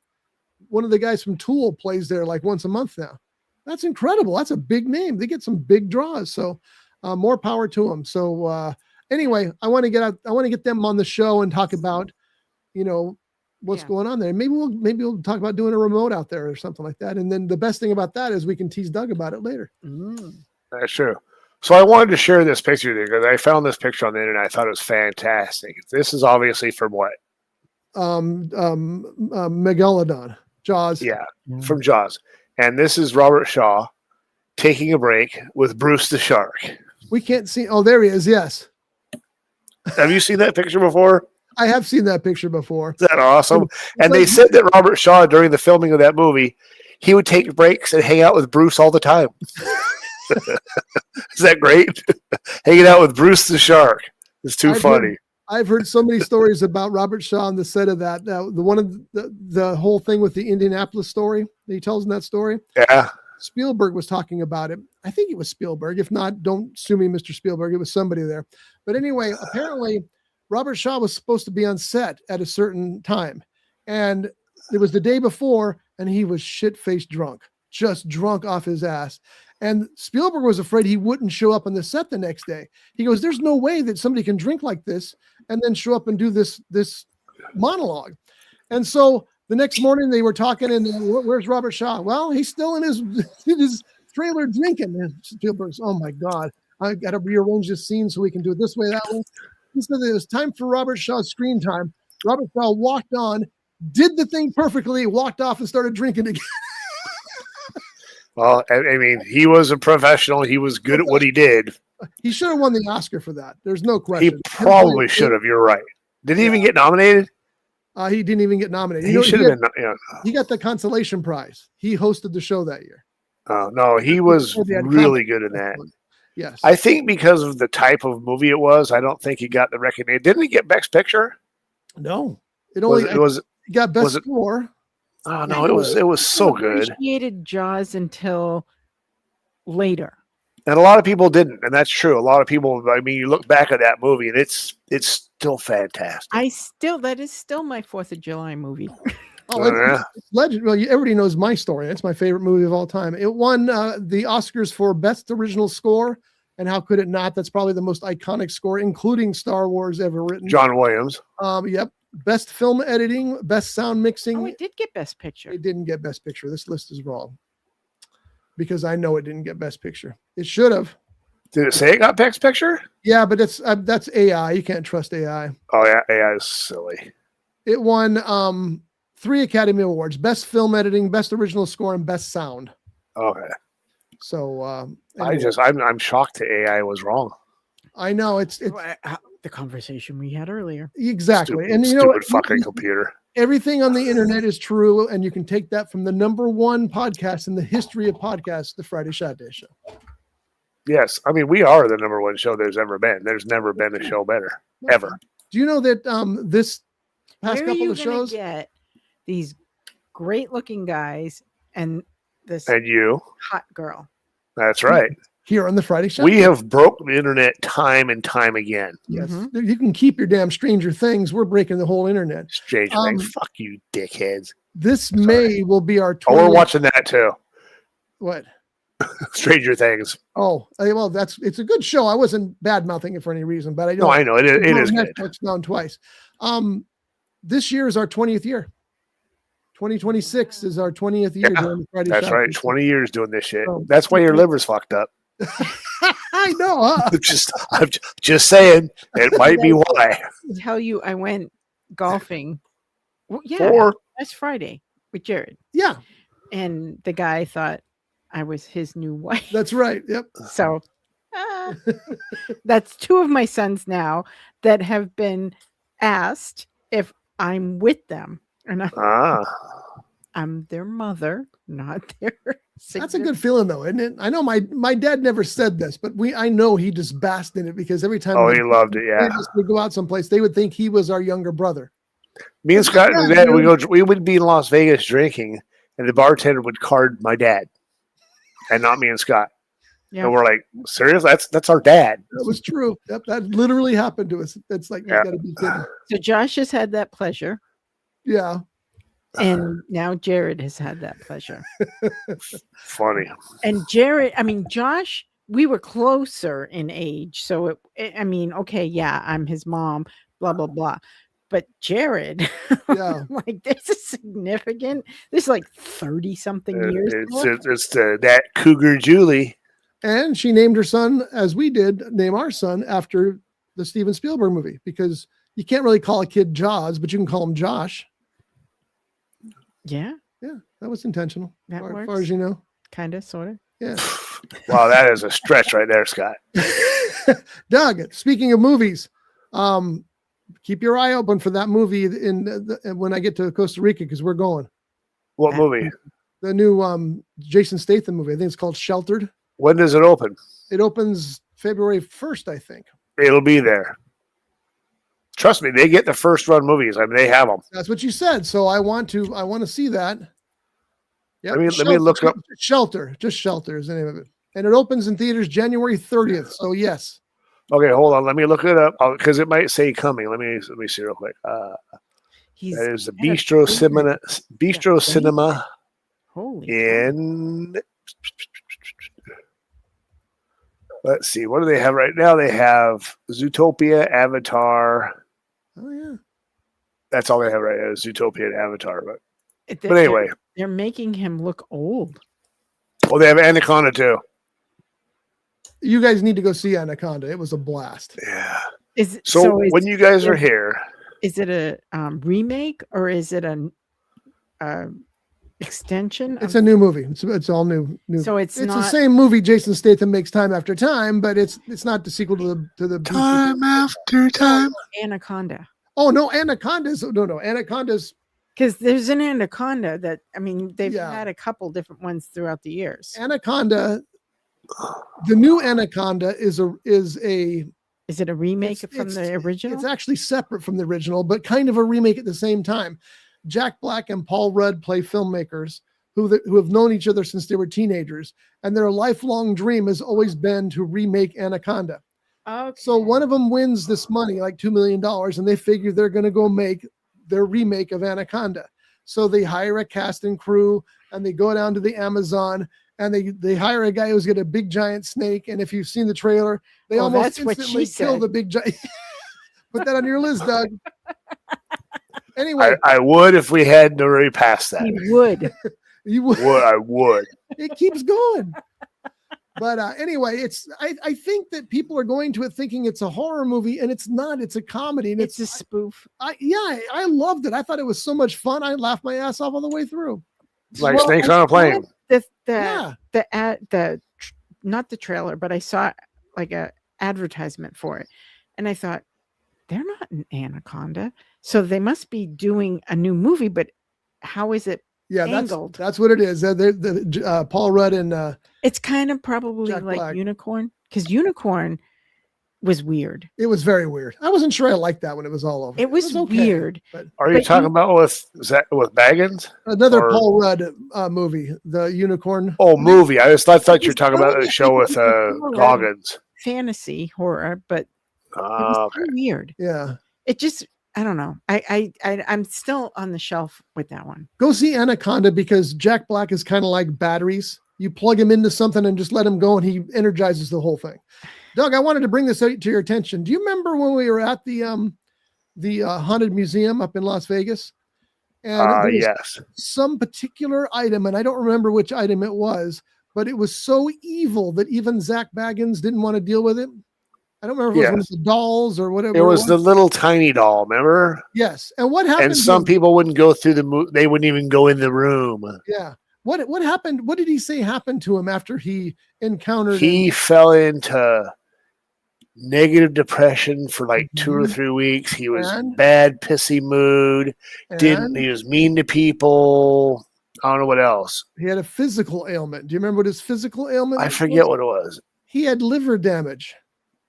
[SPEAKER 1] One of the guys from Tool plays there like once a month now. That's incredible. That's a big name. They get some big draws. So more power to them. So anyway, I want to get them on the show and talk about, what's going on there. Maybe we'll talk about doing a remote out there or something like that. And then the best thing about that is we can tease Doug about it later.
[SPEAKER 5] That's true. So I wanted to share this picture there because I found this picture on the internet. I thought it was fantastic. This is obviously from what?
[SPEAKER 1] Megalodon. Jaws.
[SPEAKER 5] Yeah, from Jaws. And this is Robert Shaw taking a break with Bruce the Shark.
[SPEAKER 1] We can't see. Oh, there he is. Yes.
[SPEAKER 5] Have you seen that picture before?
[SPEAKER 1] I have seen that picture before.
[SPEAKER 5] Is that awesome? And they said that Robert Shaw, during the filming of that movie, he would take breaks and hang out with Bruce all the time. Is that great? Hanging out with Bruce the Shark. It's too funny.
[SPEAKER 1] I've heard so many stories about Robert Shaw on the set of that. The whole thing with the Indianapolis story that he tells in that story.
[SPEAKER 5] Yeah.
[SPEAKER 1] Spielberg was talking about it. I think it was Spielberg. If not, don't sue me, Mr. Spielberg. It was somebody there. But anyway, apparently Robert Shaw was supposed to be on set at a certain time. And it was the day before, and he was shit-faced drunk, just drunk off his ass. And Spielberg was afraid he wouldn't show up on the set the next day. He goes, there's no way that somebody can drink like this and then show up and do this monologue. And so The next morning they were talking, and where's Robert Shaw? Well, he's still in his trailer drinking. And Spielberg's, oh my God, I got to rearrange this scene so we can do it this way, that way. He said that it was time for Robert Shaw's screen time. Robert Shaw walked on, did the thing perfectly, walked off, and started drinking again.
[SPEAKER 5] Well, I mean, he was a professional. He was good at what he did.
[SPEAKER 1] He should have won the Oscar for that. There's no question.
[SPEAKER 5] He probably should have. You're right. Did he even get nominated?
[SPEAKER 1] He didn't even get nominated.
[SPEAKER 5] He should have been. Yeah.
[SPEAKER 1] He got the consolation prize. He hosted the show that year.
[SPEAKER 5] Oh, no, he was really good in that.
[SPEAKER 1] Yes.
[SPEAKER 5] I think because of the type of movie it was, I don't think he got the recognition. Didn't he get Best Picture?
[SPEAKER 1] No. It only he got Best Score.
[SPEAKER 5] Oh no, it was so good.
[SPEAKER 4] I appreciated Jaws until later.
[SPEAKER 5] And a lot of people didn't, and that's true. A lot of people, I mean, you look back at that movie and it's still fantastic.
[SPEAKER 4] That is still my 4th of July movie.
[SPEAKER 1] Oh, it's legend. Well, everybody knows my story. It's my favorite movie of all time. It won the Oscars for Best Original Score, and how could it not? That's probably the most iconic score, including Star Wars ever written.
[SPEAKER 5] John Williams.
[SPEAKER 1] Yep. Best film editing, best sound mixing.
[SPEAKER 4] Oh, it did get Best Picture.
[SPEAKER 1] It didn't get Best Picture. This list is wrong because I know it didn't get Best Picture. It should have.
[SPEAKER 5] Did it say it got Best Picture?
[SPEAKER 1] Yeah, but that's AI. You can't trust AI.
[SPEAKER 5] Oh yeah, AI is silly.
[SPEAKER 1] It won 3 Academy Awards: Best Film Editing, Best Original Score, and Best Sound.
[SPEAKER 5] Okay.
[SPEAKER 1] So
[SPEAKER 5] anyway. I'm shocked the AI was wrong.
[SPEAKER 1] I know it's
[SPEAKER 4] the conversation we had earlier.
[SPEAKER 1] Exactly.
[SPEAKER 5] Stupid fucking computer.
[SPEAKER 1] Everything on the internet is true, and you can take that from the #1 podcast in the history of podcasts, the Friday Shot Day Show.
[SPEAKER 5] Yes, I mean we are the #1 show there's ever been. There's never been a show better ever.
[SPEAKER 1] Do you know that this past couple of shows
[SPEAKER 4] get these great-looking guys and this
[SPEAKER 5] and you
[SPEAKER 4] hot girl?
[SPEAKER 5] That's right.
[SPEAKER 1] Here on the Friday Show,
[SPEAKER 5] we have broke the internet time and time again.
[SPEAKER 1] Yes, you can keep your damn Stranger Things. We're breaking the whole internet.
[SPEAKER 5] Stranger Things, fuck you, dickheads.
[SPEAKER 1] This May will be our 20th.
[SPEAKER 5] Oh, we're watching that too.
[SPEAKER 1] What?
[SPEAKER 5] Stranger Things.
[SPEAKER 1] Oh, well, it's a good show. I wasn't bad mouthing it for any reason, but I know.
[SPEAKER 5] No, I know it is good.
[SPEAKER 1] Netflix down twice. This year is our 20th year. 2026 is our 20th year doing the Friday
[SPEAKER 5] That's
[SPEAKER 1] Shot
[SPEAKER 5] right.
[SPEAKER 1] Day.
[SPEAKER 5] 20 years doing this shit.
[SPEAKER 1] So,
[SPEAKER 5] that's why your liver's fucked up.
[SPEAKER 1] I know. Huh?
[SPEAKER 5] I'm just saying it might be why.
[SPEAKER 4] To tell you, I went golfing. Well, yeah, last Friday with Jared.
[SPEAKER 1] Yeah,
[SPEAKER 4] and the guy thought I was his new wife.
[SPEAKER 1] That's right. Yep.
[SPEAKER 4] So that's 2 of my sons now that have been asked if I'm with them, and I'm their mother, not their sister.
[SPEAKER 1] That's a good feeling, though, isn't it? I know my dad never said this, but I know he just basked in it because every time
[SPEAKER 5] he loved it. Yeah,
[SPEAKER 1] we go out someplace, they would think he was our younger brother.
[SPEAKER 5] Me and Scott and Dad, we would be in Las Vegas drinking, and the bartender would card my dad, and not me and Scott. Yeah. And we're like, serious? That's our dad.
[SPEAKER 1] That was true. Yep, that literally happened to us. It's like, you gotta be kidding.
[SPEAKER 4] So Josh has had that pleasure.
[SPEAKER 1] Yeah.
[SPEAKER 4] And now Jared has had that pleasure.
[SPEAKER 5] Funny.
[SPEAKER 4] And Josh, we were closer in age. So, okay, yeah, I'm his mom, blah, blah, blah. But Jared,
[SPEAKER 1] yeah,
[SPEAKER 4] like there's like 30 something years.
[SPEAKER 5] It's that Cougar Julie.
[SPEAKER 1] And she named her son, as we did, name our son after the Steven Spielberg movie, because you can't really call a kid Jaws, but you can call him Josh.
[SPEAKER 4] Yeah.
[SPEAKER 1] Yeah, that was intentional.
[SPEAKER 4] That works.
[SPEAKER 1] As far as you know.
[SPEAKER 4] Kind of, sort of.
[SPEAKER 1] Yeah.
[SPEAKER 5] Wow, that is a stretch right there, Scott.
[SPEAKER 1] Doug, speaking of movies, keep your eye open for that movie when I get to Costa Rica, because we're going.
[SPEAKER 5] What movie?
[SPEAKER 1] The new Jason Statham movie. I think it's called Sheltered.
[SPEAKER 5] When does it open?
[SPEAKER 1] It opens February 1st, I think.
[SPEAKER 5] It'll be there. Trust me, they get the first run movies. I mean, they have them.
[SPEAKER 1] That's what you said. So I want to see that. Yeah.
[SPEAKER 5] Let me look up.
[SPEAKER 1] Shelter. Just Shelter is the name of it. And it opens in theaters January 30th. So yes.
[SPEAKER 5] Okay, hold on. Let me look it up because it might say coming. Let me see real quick. That is the Bistro Cinema.
[SPEAKER 4] Holy.
[SPEAKER 5] In. Let's see. What do they have right now? They have Zootopia, Avatar.
[SPEAKER 1] Oh yeah.
[SPEAKER 5] That's all they have right now. Is Zootopia and Avatar. But But anyway,
[SPEAKER 4] they're making him look old.
[SPEAKER 5] well, they have Anaconda too.
[SPEAKER 1] You guys need to go see Anaconda. It was a blast.
[SPEAKER 5] Yeah.
[SPEAKER 4] So
[SPEAKER 5] when you guys are here,
[SPEAKER 4] is it a remake or is it a extension?
[SPEAKER 1] It's a new movie. It's all new.
[SPEAKER 4] So it's
[SPEAKER 1] the
[SPEAKER 4] not
[SPEAKER 1] same movie Jason Statham makes time after time, but it's not the sequel to the
[SPEAKER 5] time after time.
[SPEAKER 4] Anaconda.
[SPEAKER 1] Oh no, Anaconda's Anaconda's.
[SPEAKER 4] Because there's an Anaconda that they've
[SPEAKER 1] Yeah.
[SPEAKER 4] had a couple different ones throughout the years.
[SPEAKER 1] Anaconda. The new Anaconda is a
[SPEAKER 4] Is it a remake from
[SPEAKER 1] it's-
[SPEAKER 4] the original?
[SPEAKER 1] It's actually separate from the original, but kind of a remake at the same time. Jack Black and Paul Rudd play filmmakers who have known each other since they were teenagers, and their lifelong dream has always been to remake Anaconda.
[SPEAKER 4] Okay.
[SPEAKER 1] So one of them wins this money, like $2 million, and they figure they're going to go make their remake of Anaconda. So they hire a cast and crew, and they go down to the Amazon, and they hire a guy who's got a big giant snake. And if you've seen the trailer, they almost
[SPEAKER 4] that's what
[SPEAKER 1] instantly
[SPEAKER 4] she
[SPEAKER 1] kill
[SPEAKER 4] said.
[SPEAKER 1] the big giant. Put that on your list, Doug. Anyway,
[SPEAKER 5] I would if we had to repass that.
[SPEAKER 4] He would.
[SPEAKER 1] you would.
[SPEAKER 5] I would.
[SPEAKER 1] It keeps going. But anyway, I think that people are going to it thinking it's a horror movie, and it's not. It's a comedy, and
[SPEAKER 4] It's a spoof.
[SPEAKER 1] I loved it. I thought it was so much fun. I laughed my ass off all the way through.
[SPEAKER 5] Like snakes on a plane.
[SPEAKER 1] Yeah.
[SPEAKER 4] Not the trailer, but I saw like a advertisement for it, and I thought they're not an Anaconda, so they must be doing a new movie. But how is it?
[SPEAKER 1] Yeah,
[SPEAKER 4] Angled.
[SPEAKER 1] that's what it is. Paul Rudd and
[SPEAKER 4] It's kind of probably
[SPEAKER 1] Jack
[SPEAKER 4] like
[SPEAKER 1] Black.
[SPEAKER 4] Unicorn, because Unicorn was weird.
[SPEAKER 1] it was very weird. I wasn't sure I liked that when it was all over.
[SPEAKER 4] It was
[SPEAKER 1] okay,
[SPEAKER 4] weird.
[SPEAKER 1] but
[SPEAKER 5] Are you
[SPEAKER 4] But
[SPEAKER 5] talking about with Baggins?
[SPEAKER 1] another
[SPEAKER 5] Or-
[SPEAKER 1] Paul Rudd movie, The Unicorn.
[SPEAKER 5] Oh, movie. I thought you were
[SPEAKER 4] It's
[SPEAKER 5] talking about
[SPEAKER 4] not
[SPEAKER 5] a show with
[SPEAKER 4] like-
[SPEAKER 5] Goggins.
[SPEAKER 4] Fantasy horror, but it was
[SPEAKER 5] Okay.
[SPEAKER 4] so weird.
[SPEAKER 1] Yeah.
[SPEAKER 4] It just, I don't know. I'm still on the shelf with that one.
[SPEAKER 1] Go see Anaconda because Jack Black is kind of like batteries. You plug him into something and just let him go, and he energizes the whole thing. Doug, I wanted to bring this to your attention. Do you remember when we were at the haunted museum up in Las Vegas? And there was
[SPEAKER 5] Yes.
[SPEAKER 1] some particular item, and I don't remember which item it was, but it was so evil that even Zach Baggins didn't want to deal with it. I don't remember if it was one of the dolls or whatever.
[SPEAKER 5] It was the little tiny doll, remember?
[SPEAKER 1] yes. And what happened?
[SPEAKER 5] And some people wouldn't go through they wouldn't even go in the room.
[SPEAKER 1] yeah. What happened? What did he say happened to him after he encountered?
[SPEAKER 5] He fell into negative depression for like 2 or 3 weeks. He was
[SPEAKER 1] And?
[SPEAKER 5] bad, pissy mood.
[SPEAKER 1] and
[SPEAKER 5] He was mean to people. I don't know what else.
[SPEAKER 1] he had a physical ailment. Do you remember what his physical ailment?
[SPEAKER 5] I forget what it was.
[SPEAKER 1] He had liver damage.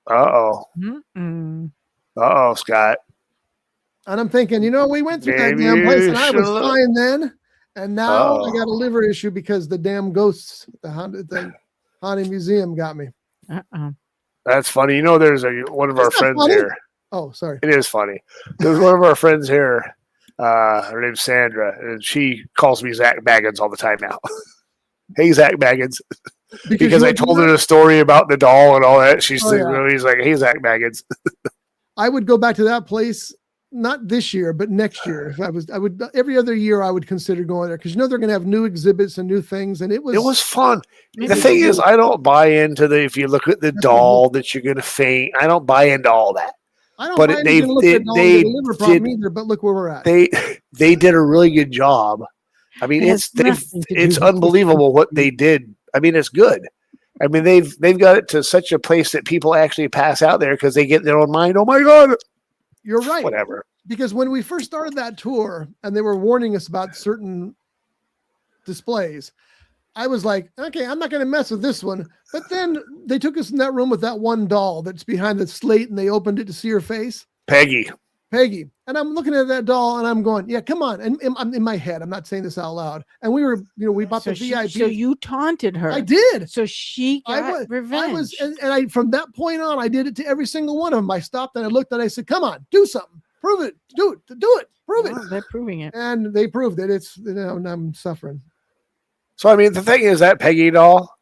[SPEAKER 5] Uh-oh.
[SPEAKER 4] Mm-mm.
[SPEAKER 5] Uh-oh, Scott.
[SPEAKER 1] And I'm thinking, we went through that
[SPEAKER 5] Maybe
[SPEAKER 1] damn place
[SPEAKER 5] you
[SPEAKER 1] and I was
[SPEAKER 5] should've-
[SPEAKER 1] fine then. And now I
[SPEAKER 5] Uh-oh.
[SPEAKER 1] got a liver issue because the damn ghosts, the haunted museum got me.
[SPEAKER 4] Uh-oh.
[SPEAKER 5] That's funny. There's one of our
[SPEAKER 1] That's not
[SPEAKER 5] friends
[SPEAKER 1] funny.
[SPEAKER 5] here.
[SPEAKER 1] Oh, sorry.
[SPEAKER 5] It is funny. There's one of our friends here. Her name's Sandra, and she calls me Zach Baggins all the time now. Hey, Zach Baggins. Because I told her the story about the doll and all that. She's he's like, hey, Zach Baggins.
[SPEAKER 1] I would go back to that place, not this year, but next year. If I would every other year I would consider going there because they're going to have new exhibits and new things, and it was
[SPEAKER 5] fun.
[SPEAKER 4] Maybe
[SPEAKER 5] The thing is, I don't buy into if you look at the doll that you're going to faint. I don't buy into all that.
[SPEAKER 1] I don't
[SPEAKER 5] but
[SPEAKER 1] mind
[SPEAKER 5] they-
[SPEAKER 1] you can look
[SPEAKER 5] they-
[SPEAKER 1] at all
[SPEAKER 5] they
[SPEAKER 1] the liver problem
[SPEAKER 5] did-
[SPEAKER 1] either, but look where we're at.
[SPEAKER 5] They did a really good job. I mean,
[SPEAKER 4] It has nothing to do
[SPEAKER 5] it's
[SPEAKER 4] with
[SPEAKER 5] unbelievable what they did. I mean, it's good. I mean, they've got it to such a place that people actually pass out there because they get in their own mind. Oh my God.
[SPEAKER 1] You're right.
[SPEAKER 5] Whatever.
[SPEAKER 1] Because when we first started that tour and they were warning us about certain displays, I was like, okay, I'm not going to mess with this one. But then they took us in that room with that one doll that's behind the slate and they opened it to see her face,
[SPEAKER 5] Peggy.
[SPEAKER 1] And I'm looking at that doll and I'm going, yeah, come on. And I'm in my head. I'm not saying this out loud. And we were, we bought
[SPEAKER 4] So,
[SPEAKER 1] the VIP.
[SPEAKER 4] so you taunted her.
[SPEAKER 1] I did.
[SPEAKER 4] So she got revenge.
[SPEAKER 1] And from that point on, I did it to every single one of them. I stopped and I looked and I said, come on, do something, prove it, do it, prove it.
[SPEAKER 4] Well, they're proving it.
[SPEAKER 1] And they proved it. It's, and I'm suffering.
[SPEAKER 5] So, I mean, the thing is that Peggy doll,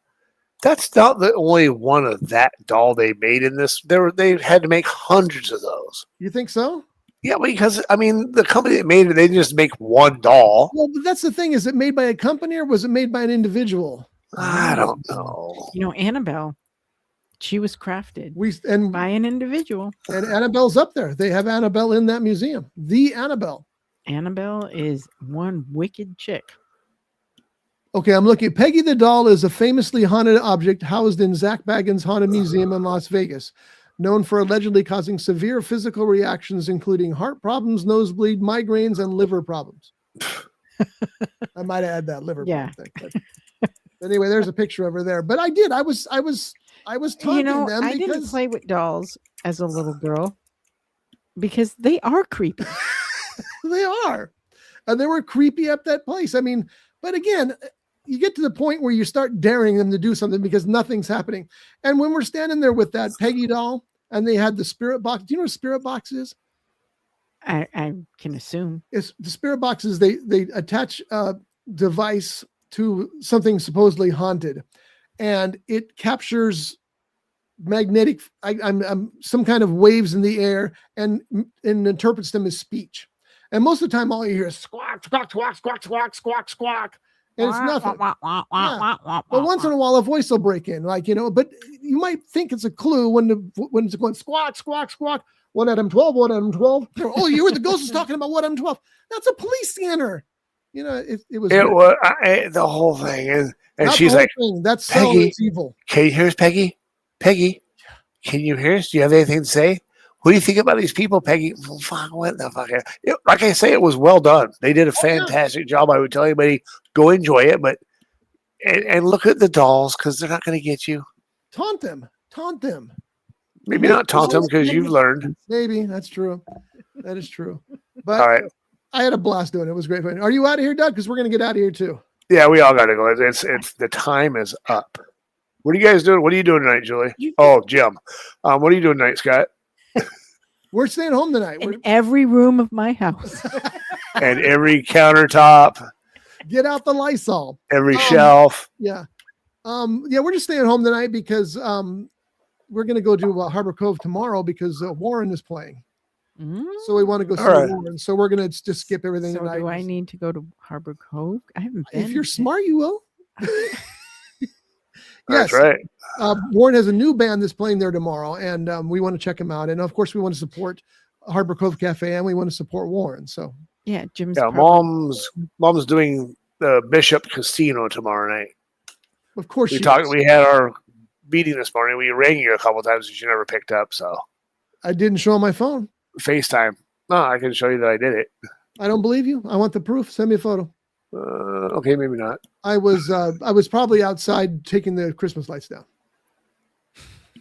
[SPEAKER 5] that's not the only one of that doll they made in this. They had to make hundreds of those.
[SPEAKER 1] You think so?
[SPEAKER 5] Yeah, because I mean, the company that made it, they didn't just make one doll.
[SPEAKER 6] Well, but that's the thing. Is it made by a company or was it made by an individual?
[SPEAKER 5] I don't know.
[SPEAKER 4] You know, Annabelle, she was crafted
[SPEAKER 6] And
[SPEAKER 4] by an individual.
[SPEAKER 6] Annabelle's up there. They have Annabelle in that museum. The Annabelle.
[SPEAKER 4] Annabelle is one wicked chick.
[SPEAKER 6] Okay, I'm looking. Peggy the doll is a famously haunted object housed in Zach Bagans' Haunted Museum in Las Vegas, known for allegedly causing severe physical reactions, including heart problems, nosebleed, migraines, and liver problems. I might add that liver problem thing. But anyway, there's a picture over there. But I did. I was taunting them.
[SPEAKER 4] I didn't play with dolls as a little girl because they are creepy.
[SPEAKER 6] They are. And they were creepy at that place. I mean, but again, you get to the point where you start daring them to do something because nothing's happening. And when we're standing there with that Peggy doll and they had the spirit box, do you know what a spirit box is?
[SPEAKER 4] I can assume.
[SPEAKER 6] It's the spirit boxes. They attach a device to something supposedly haunted, and it captures magnetic, I'm some kind of waves in the air and interprets them as speech. And most of the time, all you hear is squawk, squawk, squawk, squawk, squawk, squawk, squawk. And it's nothing. Yeah. But once in a while, a voice will break in, like, but you might think it's a clue when it's going squawk, squawk, squawk. 1 Adam 12, 1 Adam 12. Oh, you heard the ghost is talking about 1 Adam 12. That's a police scanner. It was
[SPEAKER 5] the whole thing. And she's like,
[SPEAKER 6] that's
[SPEAKER 5] Peggy,
[SPEAKER 6] evil.
[SPEAKER 5] Can you hear us, Peggy? Peggy, can you hear us? Do you have anything to say? What do you think about these people, Peggy? Well, fuck, what the fuck? Like I say, it was well done. They did a fantastic job. I would tell anybody, go enjoy it. But and look at the dolls because they're not going to get you.
[SPEAKER 6] Taunt them.
[SPEAKER 5] Maybe not taunt them because you've learned.
[SPEAKER 6] Maybe that's true. That is true. But
[SPEAKER 5] all right.
[SPEAKER 6] I had a blast doing it. It was great fun. Are you out of here, Doug? Because we're going to get out of here too.
[SPEAKER 5] Yeah, we all got to go. It's the time is up. What are you guys doing? What are you doing tonight, Julie? Oh, Jim. What are you doing tonight, Scott?
[SPEAKER 6] We're staying home tonight.
[SPEAKER 4] In every room of my house.
[SPEAKER 5] And every countertop.
[SPEAKER 6] Get out the Lysol.
[SPEAKER 5] Every shelf.
[SPEAKER 6] Yeah. We're just staying home tonight because we're going to go to Harbor Cove tomorrow because Warren is playing. So we want to go see Warren. So we're going to just skip everything
[SPEAKER 4] so
[SPEAKER 6] tonight.
[SPEAKER 4] Do I need to go to Harbor Cove? I haven't been.
[SPEAKER 6] If you're smart, you will.
[SPEAKER 5] Yes. That's right.
[SPEAKER 6] Warren has a new band that's playing there tomorrow, and we want to check him out. And of course, we want to support Harbor Cove Cafe, and we want to support Warren. So
[SPEAKER 4] yeah, Jim's.
[SPEAKER 5] Yeah, mom's doing the Bishop Casino tomorrow night.
[SPEAKER 6] Of course,
[SPEAKER 5] we talked. We had our meeting this morning. We rang you a couple of times, but you never picked up. So
[SPEAKER 6] I didn't show on my phone.
[SPEAKER 5] FaceTime. No, I can show you that I did it.
[SPEAKER 6] I don't believe you. I want the proof. Send me a photo.
[SPEAKER 5] Okay, maybe not.
[SPEAKER 6] I was probably outside taking the Christmas lights down.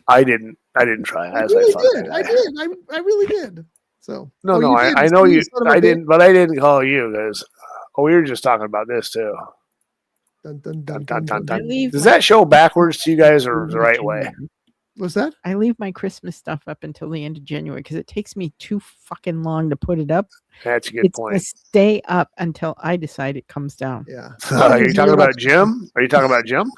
[SPEAKER 5] I didn't try.
[SPEAKER 6] I really did. So
[SPEAKER 5] no, I know you. I didn't, but I didn't call you because we were just talking about this too.
[SPEAKER 6] Dun, dun, dun, dun, dun, dun.
[SPEAKER 5] Does that show backwards to you guys or the right way?
[SPEAKER 6] What's that?
[SPEAKER 4] I leave my Christmas stuff up until the end of January because it takes me too fucking long to put it up.
[SPEAKER 5] That's a good point.
[SPEAKER 4] It's stay up until I decide it comes down.
[SPEAKER 6] Yeah.
[SPEAKER 5] Are you talking about Jim? Are you talking about Jim?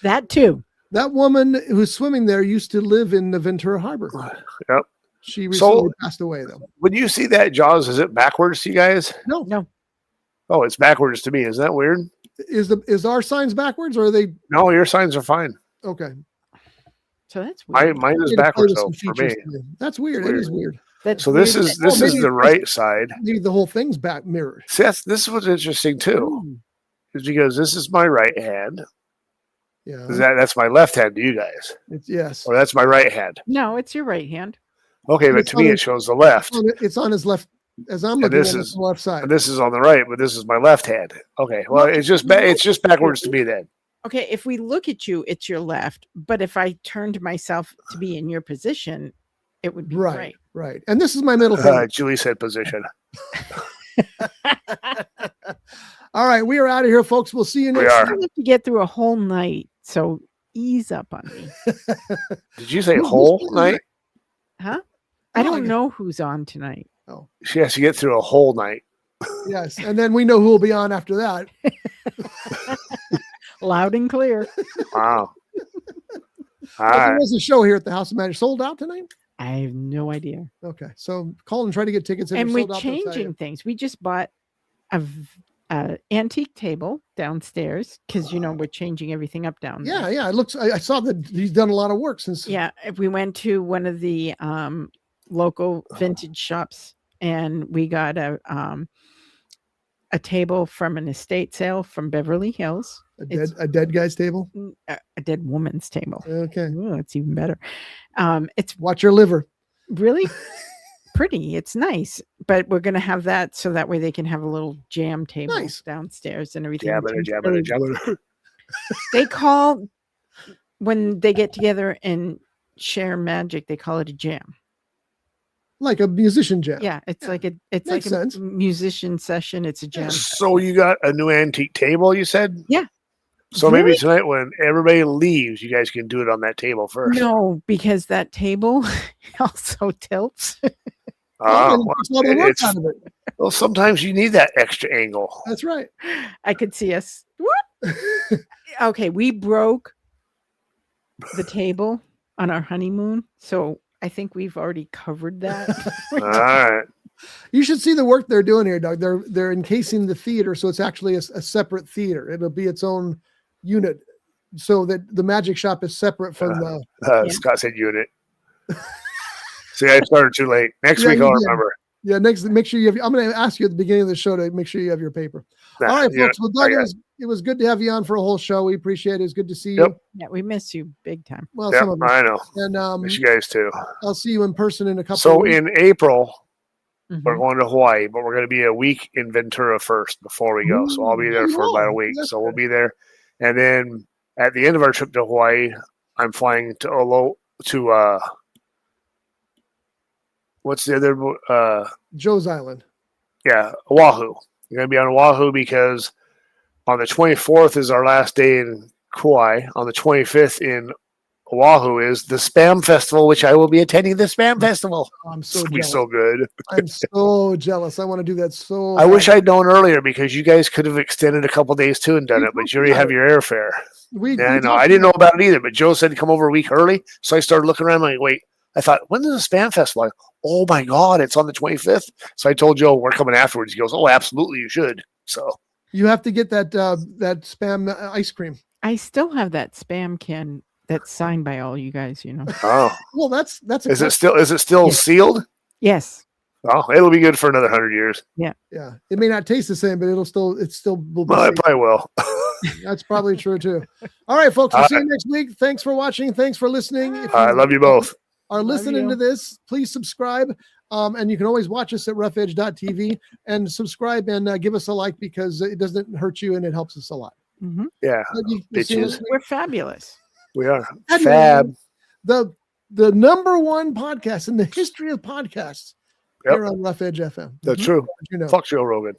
[SPEAKER 4] That too.
[SPEAKER 6] That woman who's swimming there used to live in the Ventura Harbor.
[SPEAKER 5] Yep.
[SPEAKER 6] She recently passed away though.
[SPEAKER 5] When you see that Jaws, is it backwards to you guys?
[SPEAKER 6] No.
[SPEAKER 5] Oh, it's backwards to me. Is that weird?
[SPEAKER 6] Is our signs backwards or are they?
[SPEAKER 5] No, your signs are fine.
[SPEAKER 6] Okay.
[SPEAKER 4] So that's weird.
[SPEAKER 5] Mine is backwards though for me.
[SPEAKER 6] That's weird. It is weird.
[SPEAKER 5] So this is the right side.
[SPEAKER 6] Maybe the whole thing's back mirrored.
[SPEAKER 5] See, this is what's interesting too, is because this is my right hand.
[SPEAKER 6] Yeah.
[SPEAKER 5] That's my left hand to you guys.
[SPEAKER 6] Yes.
[SPEAKER 5] Or that's my right hand.
[SPEAKER 4] No, it's your right hand.
[SPEAKER 5] Okay, but to me it shows the left.
[SPEAKER 6] It's on his left. As I'm looking at the left side.
[SPEAKER 5] And this is on the right, but this is my left hand. Okay, well it's just backwards to me then.
[SPEAKER 4] Okay, if we look at you, it's your left. But if I turned myself to be in your position, it would be right.
[SPEAKER 6] Right. And this is my middle finger.
[SPEAKER 5] Julie said position.
[SPEAKER 6] All right, we are out of here, folks. We'll see you next
[SPEAKER 4] time. We have to get through a whole night, so ease up on me.
[SPEAKER 5] Did you say whole night?
[SPEAKER 4] Huh? I don't know who's on tonight.
[SPEAKER 6] Oh,
[SPEAKER 5] she has to get through a whole night.
[SPEAKER 6] Yes, and then we know who will be on after that.
[SPEAKER 4] Loud and clear.
[SPEAKER 5] Wow.
[SPEAKER 6] There was a show here at the House of Magic. Sold out tonight?
[SPEAKER 4] I have no idea.
[SPEAKER 6] Okay, so call and try to get tickets.
[SPEAKER 4] And we're changing things. We just bought a antique table downstairs because we're changing everything up down there.
[SPEAKER 6] Yeah. It looks. I saw that he's done a lot of work since.
[SPEAKER 4] Yeah, we went to one of the local vintage shops, and we got a table from an estate sale from Beverly Hills.
[SPEAKER 6] A dead guy's table.
[SPEAKER 4] A dead woman's table.
[SPEAKER 6] Okay,
[SPEAKER 4] ooh, it's even better. It's
[SPEAKER 6] watch your liver.
[SPEAKER 4] Really pretty. It's nice, but we're gonna have that so that way they can have a little jam table downstairs and everything.
[SPEAKER 5] Jabba.
[SPEAKER 4] They call when they get together and share magic. They call it a jam.
[SPEAKER 6] Like a musician jam.
[SPEAKER 4] Yeah, it's like a musician session. It's a jam.
[SPEAKER 5] So you got a new antique table, you said?
[SPEAKER 4] Yeah.
[SPEAKER 5] So maybe tonight when everybody leaves, you guys can do it on that table first.
[SPEAKER 4] No, because that table also tilts.
[SPEAKER 5] Well, sometimes you need that extra angle.
[SPEAKER 6] That's right.
[SPEAKER 4] I could see us. Okay, we broke the table on our honeymoon, so I think we've already covered that.
[SPEAKER 5] All right.
[SPEAKER 6] You should see the work they're doing here, Doug. They're encasing the theater, so it's actually a separate theater. It'll be its own unit, so that the magic shop is separate from the.
[SPEAKER 5] Scott said unit. See, I started too late. Next week I'll remember.
[SPEAKER 6] Yeah, make sure you have. I'm going to ask you at the beginning of the show to make sure you have your paper. All right, folks. Well, Doug, it was good to have you on for a whole show. We appreciate it. It's good to see you.
[SPEAKER 4] Yeah, we miss you big time.
[SPEAKER 6] Well, some of us.
[SPEAKER 5] I know.
[SPEAKER 6] And
[SPEAKER 5] miss you guys too.
[SPEAKER 6] I'll see you in person in a couple.
[SPEAKER 5] So
[SPEAKER 6] of weeks.
[SPEAKER 5] in April, we're going to Hawaii, but we're going to be a week in Ventura first before we go. So I'll be there for about a week. So we'll be there, and then at the end of our trip to Hawaii, I'm flying to what's the other?
[SPEAKER 6] Joe's Island.
[SPEAKER 5] Yeah, Oahu. We're going to be on Oahu because on the 24th is our last day in Kauai. On the 25th in Oahu is the Spam Festival, which I will be attending the Spam Festival.
[SPEAKER 6] I'm so
[SPEAKER 5] It'll
[SPEAKER 6] jealous.
[SPEAKER 5] be so good.
[SPEAKER 6] I'm so jealous. I want to do that so
[SPEAKER 5] I wish I'd known earlier because you guys could have extended a couple days too and done it, but you already have your airfare. I know. I didn't know about it either, but Joe said to come over a week early. So I started looking around like, wait, I thought, when is the Spam Festival? Like, oh my God, it's on the 25th. So I told Joe we're coming afterwards. He goes, oh, absolutely, you should. So
[SPEAKER 6] you have to get that Spam ice cream.
[SPEAKER 4] I still have that Spam can that's signed by all you guys.
[SPEAKER 5] Oh,
[SPEAKER 6] well, that's.
[SPEAKER 5] Is it still sealed?
[SPEAKER 4] Yes.
[SPEAKER 5] Oh, it'll be good for another 100 years.
[SPEAKER 6] Yeah. It may not taste the same, but it still will be.
[SPEAKER 5] Well, it probably will.
[SPEAKER 6] That's probably true too. All right, folks. We'll see you next week. Thanks for watching. Thanks for listening. If
[SPEAKER 5] I love you both.
[SPEAKER 6] Are listening to this, please subscribe. And you can always watch us at roughedge.tv and subscribe and give us a like because it doesn't hurt you and it helps us a lot.
[SPEAKER 4] Mm-hmm.
[SPEAKER 5] Yeah. Bitches.
[SPEAKER 4] We're fabulous.
[SPEAKER 5] We are. Fab.
[SPEAKER 6] The number one podcast in the history of podcasts here on Rough Edge FM.
[SPEAKER 5] That's true. Fuck Joe Rogan.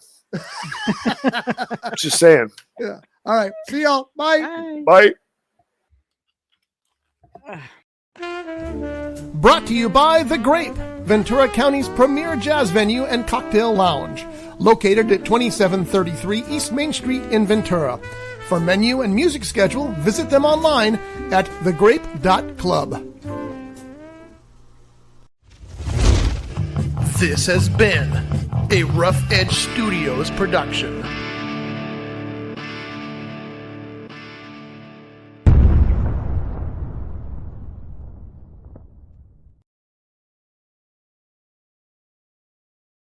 [SPEAKER 5] Just saying.
[SPEAKER 6] Yeah. All right. See y'all. Bye.
[SPEAKER 5] Bye.
[SPEAKER 1] Brought to you by The Grape, Ventura County's premier jazz venue and cocktail lounge, located at 2733 East Main Street in Ventura. For menu and music schedule, visit them online at thegrape.club. This has been a Rough Edge Studios production.